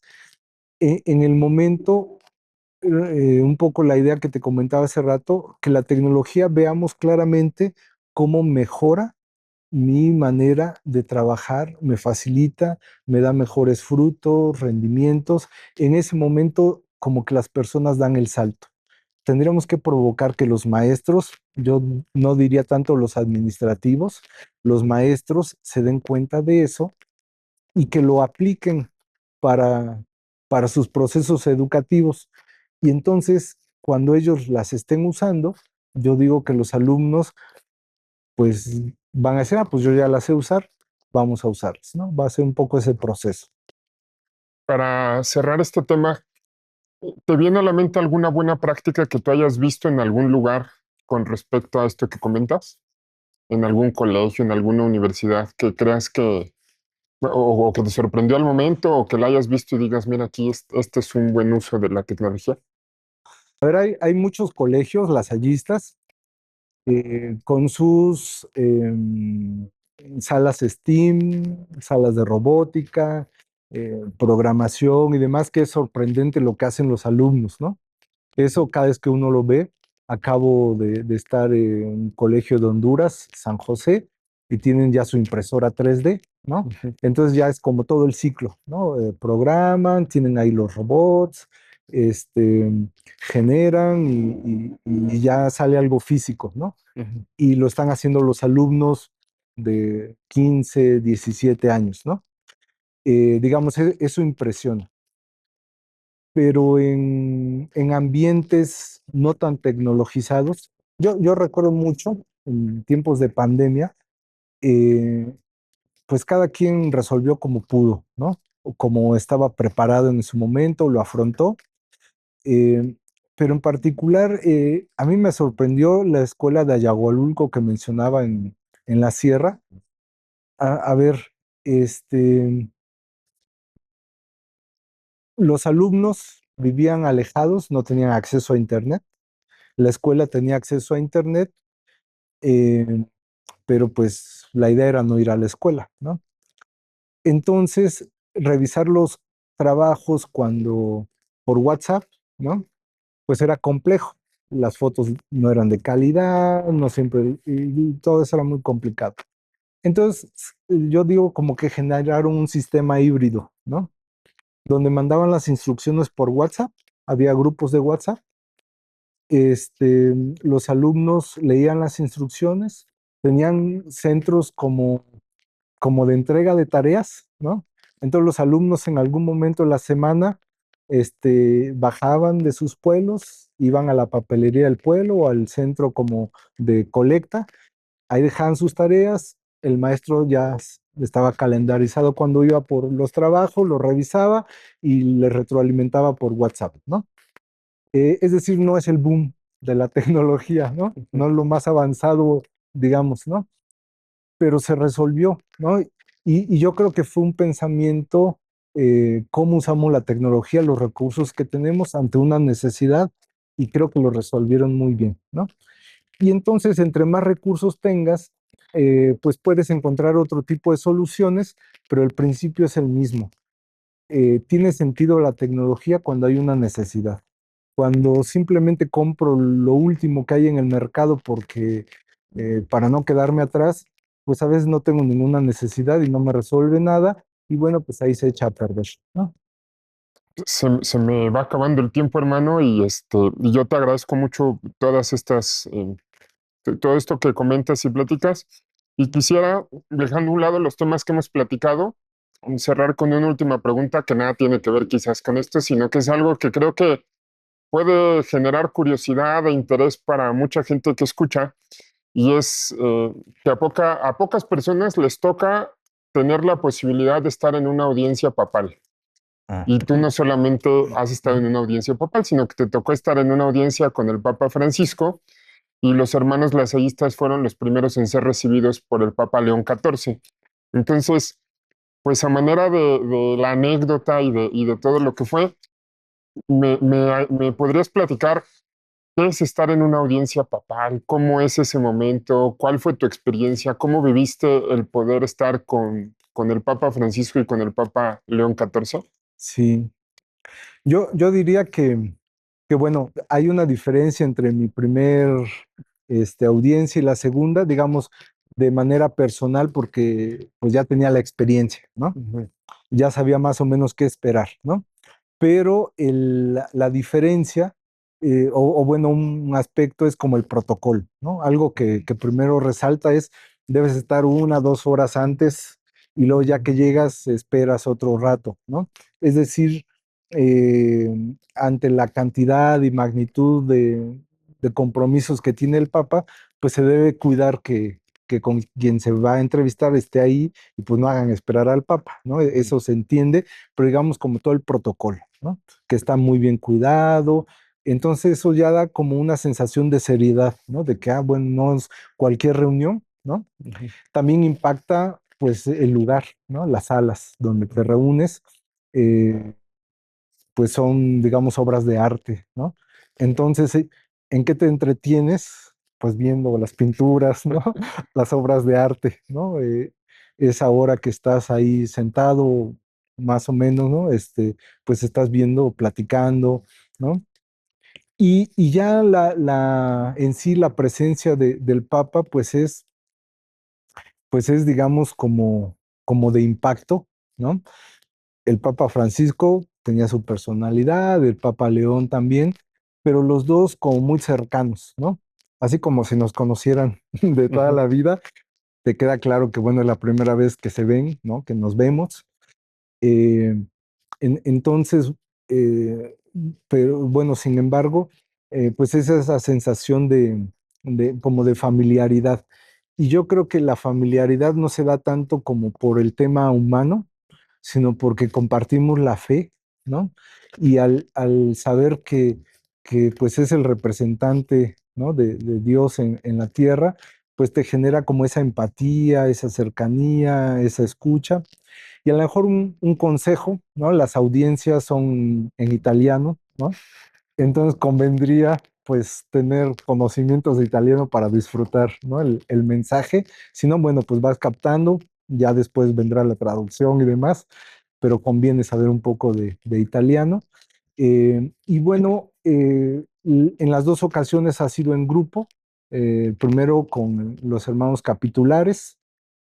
En el momento, un poco la idea que te comentaba hace rato, que la tecnología veamos claramente cómo mejora mi manera de trabajar, me facilita, me da mejores frutos, rendimientos. En ese momento, como que las personas dan el salto. Tendríamos que provocar que los maestros, yo no diría tanto los administrativos, los maestros se den cuenta de eso y que lo apliquen para, para sus procesos educativos. Y entonces, cuando ellos las estén usando, yo digo que los alumnos pues van a decir, ah, pues yo ya las sé usar, vamos a usarlas, ¿no? Va a ser un poco ese proceso. Para cerrar este tema, ¿te viene a la mente alguna buena práctica que tú hayas visto en algún lugar con respecto a esto que comentas? ¿En algún colegio, en alguna universidad que creas o que te sorprendió al momento, o que la hayas visto y digas, mira, aquí este es un buen uso de la tecnología? A ver, hay muchos colegios lasallistas con sus salas STEAM, salas de robótica, programación y demás, que es sorprendente lo que hacen los alumnos, ¿no? Eso cada vez que uno lo ve, acabo de estar en un colegio de Honduras, San José, y tienen ya su impresora 3D, ¿no? Ujú. Entonces ya es como todo el ciclo, ¿no? Programan, tienen ahí los robots, este, generan y ya sale algo físico, ¿no? Ujú. Y lo están haciendo los alumnos de 15, 17 años, ¿no? Digamos, eso impresiona. Pero en ambientes no tan tecnologizados, yo recuerdo mucho en tiempos de pandemia, eh, pues cada quien resolvió como pudo, ¿no? O como estaba preparado en su momento, lo afrontó. eh, pero en particular, a mí me sorprendió la escuela de Ayahualulco que mencionaba en la sierra. A ver, este, los alumnos vivían alejados, no tenían acceso a Internet. La escuela tenía acceso a Internet, eh, pero pues la idea era no ir a la escuela, ¿no? Entonces, revisar los trabajos cuando por WhatsApp, ¿no? Pues era complejo. Las fotos no eran de calidad, no siempre, y todo eso era muy complicado. Entonces, yo digo como que generaron un sistema híbrido, ¿no? Donde mandaban las instrucciones por WhatsApp, había grupos de WhatsApp, este, los alumnos leían las instrucciones, tenían centros como de entrega de tareas, ¿no? Entonces los alumnos en algún momento de la semana bajaban de sus pueblos, iban a la papelería del pueblo o al centro como de colecta, ahí dejaban sus tareas, el maestro ya estaba calendarizado cuando iba por los trabajos, lo revisaba y le retroalimentaba por WhatsApp, ¿no? Es decir, no es el boom de la tecnología, ¿no? No es lo más avanzado, digamos, ¿no? Pero se resolvió, ¿no? Y yo creo que fue un pensamiento, cómo usamos la tecnología, los recursos que tenemos ante una necesidad, y creo que lo resolvieron muy bien, ¿no? Y entonces, entre más recursos tengas, pues puedes encontrar otro tipo de soluciones, pero el principio es el mismo. Tiene sentido la tecnología cuando hay una necesidad. Cuando simplemente compro lo último que hay en el mercado porque para no quedarme atrás, pues a veces no tengo ninguna necesidad y no me resuelve nada y bueno, pues ahí se echa a perder, ¿no? Se me va acabando el tiempo, hermano, y yo te agradezco mucho todas estas, todo esto que comentas y platicas. Y quisiera, dejando a un lado los temas que hemos platicado, cerrar con una última pregunta que nada tiene que ver quizás con esto, sino que es algo que creo que puede generar curiosidad e interés para mucha gente que escucha, y es que a pocas personas les toca tener la posibilidad de estar en una audiencia papal. Ah, Y tú no solamente has estado en una audiencia papal, sino que te tocó estar en una audiencia con el Papa Francisco, y los hermanos lasallistas fueron los primeros en ser recibidos por el Papa León XIV. Entonces, pues a manera de la anécdota y de todo lo que fue, me podrías platicar qué es estar en una audiencia papal, cómo es ese momento, cuál fue tu experiencia, cómo viviste el poder estar con el Papa Francisco y con el Papa León XIV. sí, yo diría que, bueno, hay una diferencia entre mi primer audiencia y la segunda, digamos, de manera personal, porque pues ya tenía la experiencia, ¿no? Ujú, Ya sabía más o menos qué esperar, ¿no? Pero la diferencia, o bueno, un aspecto es como el protocolo, ¿no? Algo que primero resalta es, debes estar 1, 2 horas antes y luego ya que llegas esperas otro rato, ¿no? Es decir, ante la cantidad y magnitud de compromisos que tiene el Papa, pues se debe cuidar que con quien se va a entrevistar esté ahí y pues no hagan esperar al Papa, ¿no? Eso se entiende, pero digamos como todo el protocolo, ¿no? Que está muy bien cuidado. Entonces eso ya da como una sensación de seriedad, ¿no? De que, bueno, no es cualquier reunión, ¿no? ujú, También impacta, pues, el lugar, ¿no? Las salas donde te reúnes, eh, pues son, digamos, obras de arte, ¿no? Entonces, ¿en qué te entretienes? Pues viendo las pinturas, ¿no? Las obras de arte, ¿no? Esa hora que estás ahí sentado, más o menos, ¿no? Pues estás viendo, platicando, ¿no? Y ya en sí la presencia del Papa, pues es, digamos, como de impacto, ¿no? El Papa Francisco tenía su personalidad, el Papa León también, pero los dos como muy cercanos, ¿no? Así como si nos conocieran de toda ujú. la vida, te queda claro que, bueno, es la primera vez que se ven, ¿no? Que nos vemos. Eh, entonces, eh, pero bueno, sin embargo, pues es esa sensación como de familiaridad. Y yo creo que la familiaridad no se da tanto como por el tema humano, sino porque compartimos la fe, ¿no? Y al saber que pues es el representante, ¿no? De Dios en la tierra, pues te genera como esa empatía, esa cercanía, esa escucha. Y a lo mejor un consejo, ¿no? Las audiencias son en italiano, ¿no? Entonces convendría pues tener conocimientos de italiano para disfrutar, ¿no? El mensaje. Si no, bueno, pues vas captando, ya después vendrá la traducción y demás, pero conviene saber un poco de italiano. Y bueno, en las dos ocasiones ha sido en grupo, primero con los hermanos capitulares,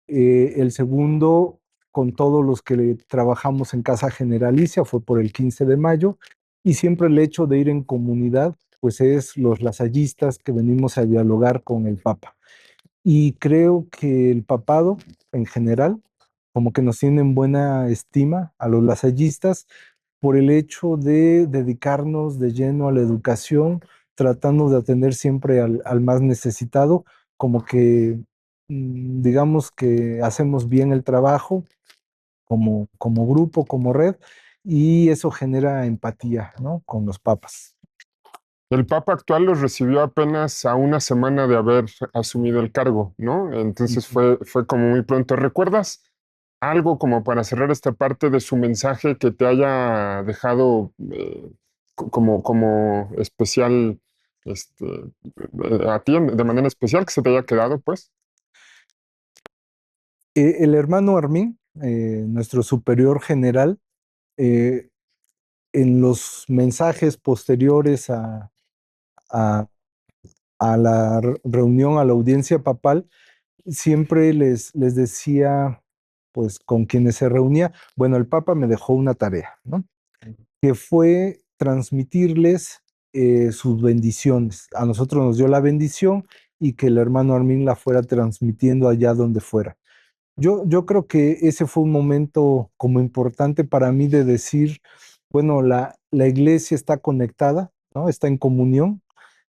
el segundo con todos los que trabajamos en Casa Generalicia, fue por el 15 de mayo, y siempre el hecho de ir en comunidad, pues es los lasallistas que venimos a dialogar con el Papa. Y creo que el papado en general, como que nos tiene en buena estima a los lasallistas por el hecho de dedicarnos de lleno a la educación, tratando de atender siempre al más necesitado, como que digamos que hacemos bien el trabajo como grupo, como red, y eso genera empatía, ¿no? Con los papas. El Papa actual los recibió apenas a una semana de haber asumido el cargo, ¿no? Entonces Ujú. fue como muy pronto. ¿Recuerdas algo como para cerrar esta parte de su mensaje que te haya dejado como especial, este, a ti de manera especial, que se te haya quedado, pues? El hermano Armin, nuestro superior general, eh, en los mensajes posteriores a, a la reunión, a la audiencia papal, siempre les decía, pues con quienes se reunía, bueno, el Papa me dejó una tarea, ¿no? Que fue transmitirles sus bendiciones. A nosotros nos dio la bendición y que el hermano Armin la fuera transmitiendo allá donde fuera. Yo creo que ese fue un momento como importante para mí de decir, bueno, la iglesia está conectada, ¿no? Está en comunión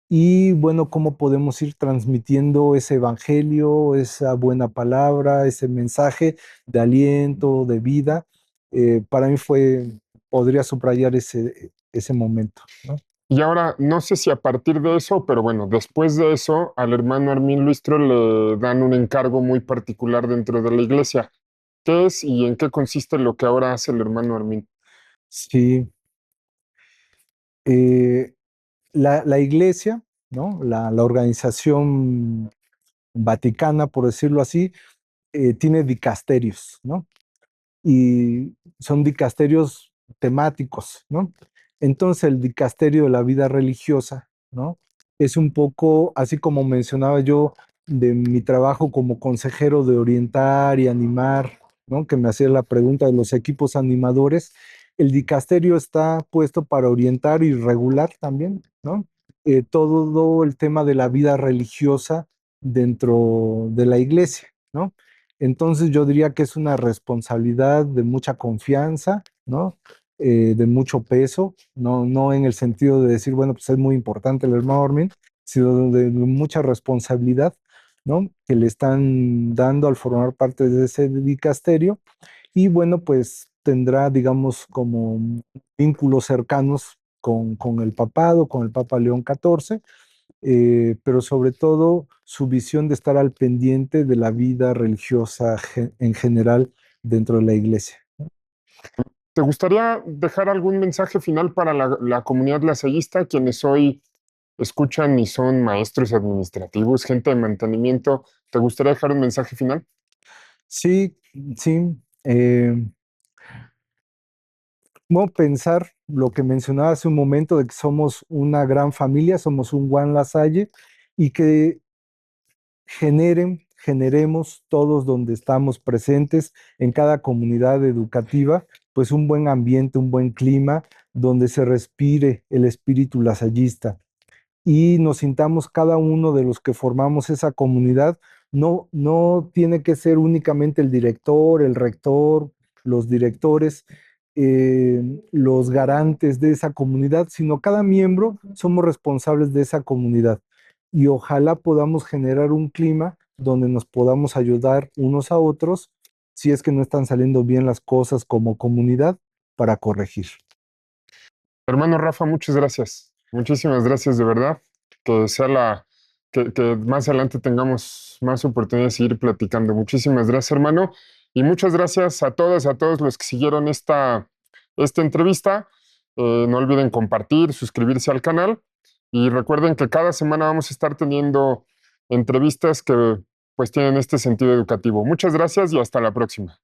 y bueno, cómo podemos ir transmitiendo ese evangelio, esa buena palabra, ese mensaje de aliento, de vida. Para mí podría subrayar ese momento, ¿no? Y ahora, no sé si a partir de eso, pero bueno, después de eso, al hermano Armin Luistro le dan un encargo muy particular dentro de la iglesia. ¿Qué es y en qué consiste lo que ahora hace el hermano Armin? Sí, eh, la iglesia, ¿no? La organización vaticana, por decirlo así, tiene dicasterios, ¿no? Y son dicasterios temáticos, ¿no? Entonces el dicasterio de la vida religiosa, ¿no? Es un poco, así como mencionaba yo, de mi trabajo como consejero de orientar y animar, ¿no? Que me hacía la pregunta de los equipos animadores. El dicasterio está puesto para orientar y regular también, ¿no? Todo el tema de la vida religiosa dentro de la iglesia, ¿no? Entonces yo diría que es una responsabilidad de mucha confianza, ¿no? De mucho peso, no en el sentido de decir, bueno, pues es muy importante el hermano Ormin, sino de mucha responsabilidad, ¿no? Que le están dando al formar parte de ese dicasterio y bueno, pues tendrá, digamos, como vínculos cercanos con el papado, con el Papa León XIV, pero sobre todo su visión de estar al pendiente de la vida religiosa en general dentro de la iglesia. ¿Te gustaría dejar algún mensaje final para la comunidad lasallista, quienes hoy escuchan y son maestros administrativos, gente de mantenimiento? ¿Te gustaría dejar un mensaje final? Sí, sí. Bueno, pensar lo que mencionaba hace un momento de que somos una gran familia, somos un Juan Lasalle y que generemos todos donde estamos presentes en cada comunidad educativa, pues un buen ambiente, un buen clima donde se respire el espíritu lasallista. y nos sintamos cada uno de los que formamos esa comunidad. No tiene que ser únicamente el director, el rector, los directores, los garantes de esa comunidad, sino cada miembro somos responsables de esa comunidad. Y ojalá podamos generar un clima donde nos podamos ayudar unos a otros si es que no están saliendo bien las cosas como comunidad para corregir. Hermano Rafa, muchas gracias. Muchísimas gracias de verdad. Que sea que más adelante tengamos más oportunidades de seguir platicando. Muchísimas gracias, hermano. Y muchas gracias a todas, a todos los que siguieron esta entrevista. No olviden compartir, suscribirse al canal. Y recuerden que cada semana vamos a estar teniendo entrevistas que pues tienen este sentido educativo. Muchas gracias y hasta la próxima.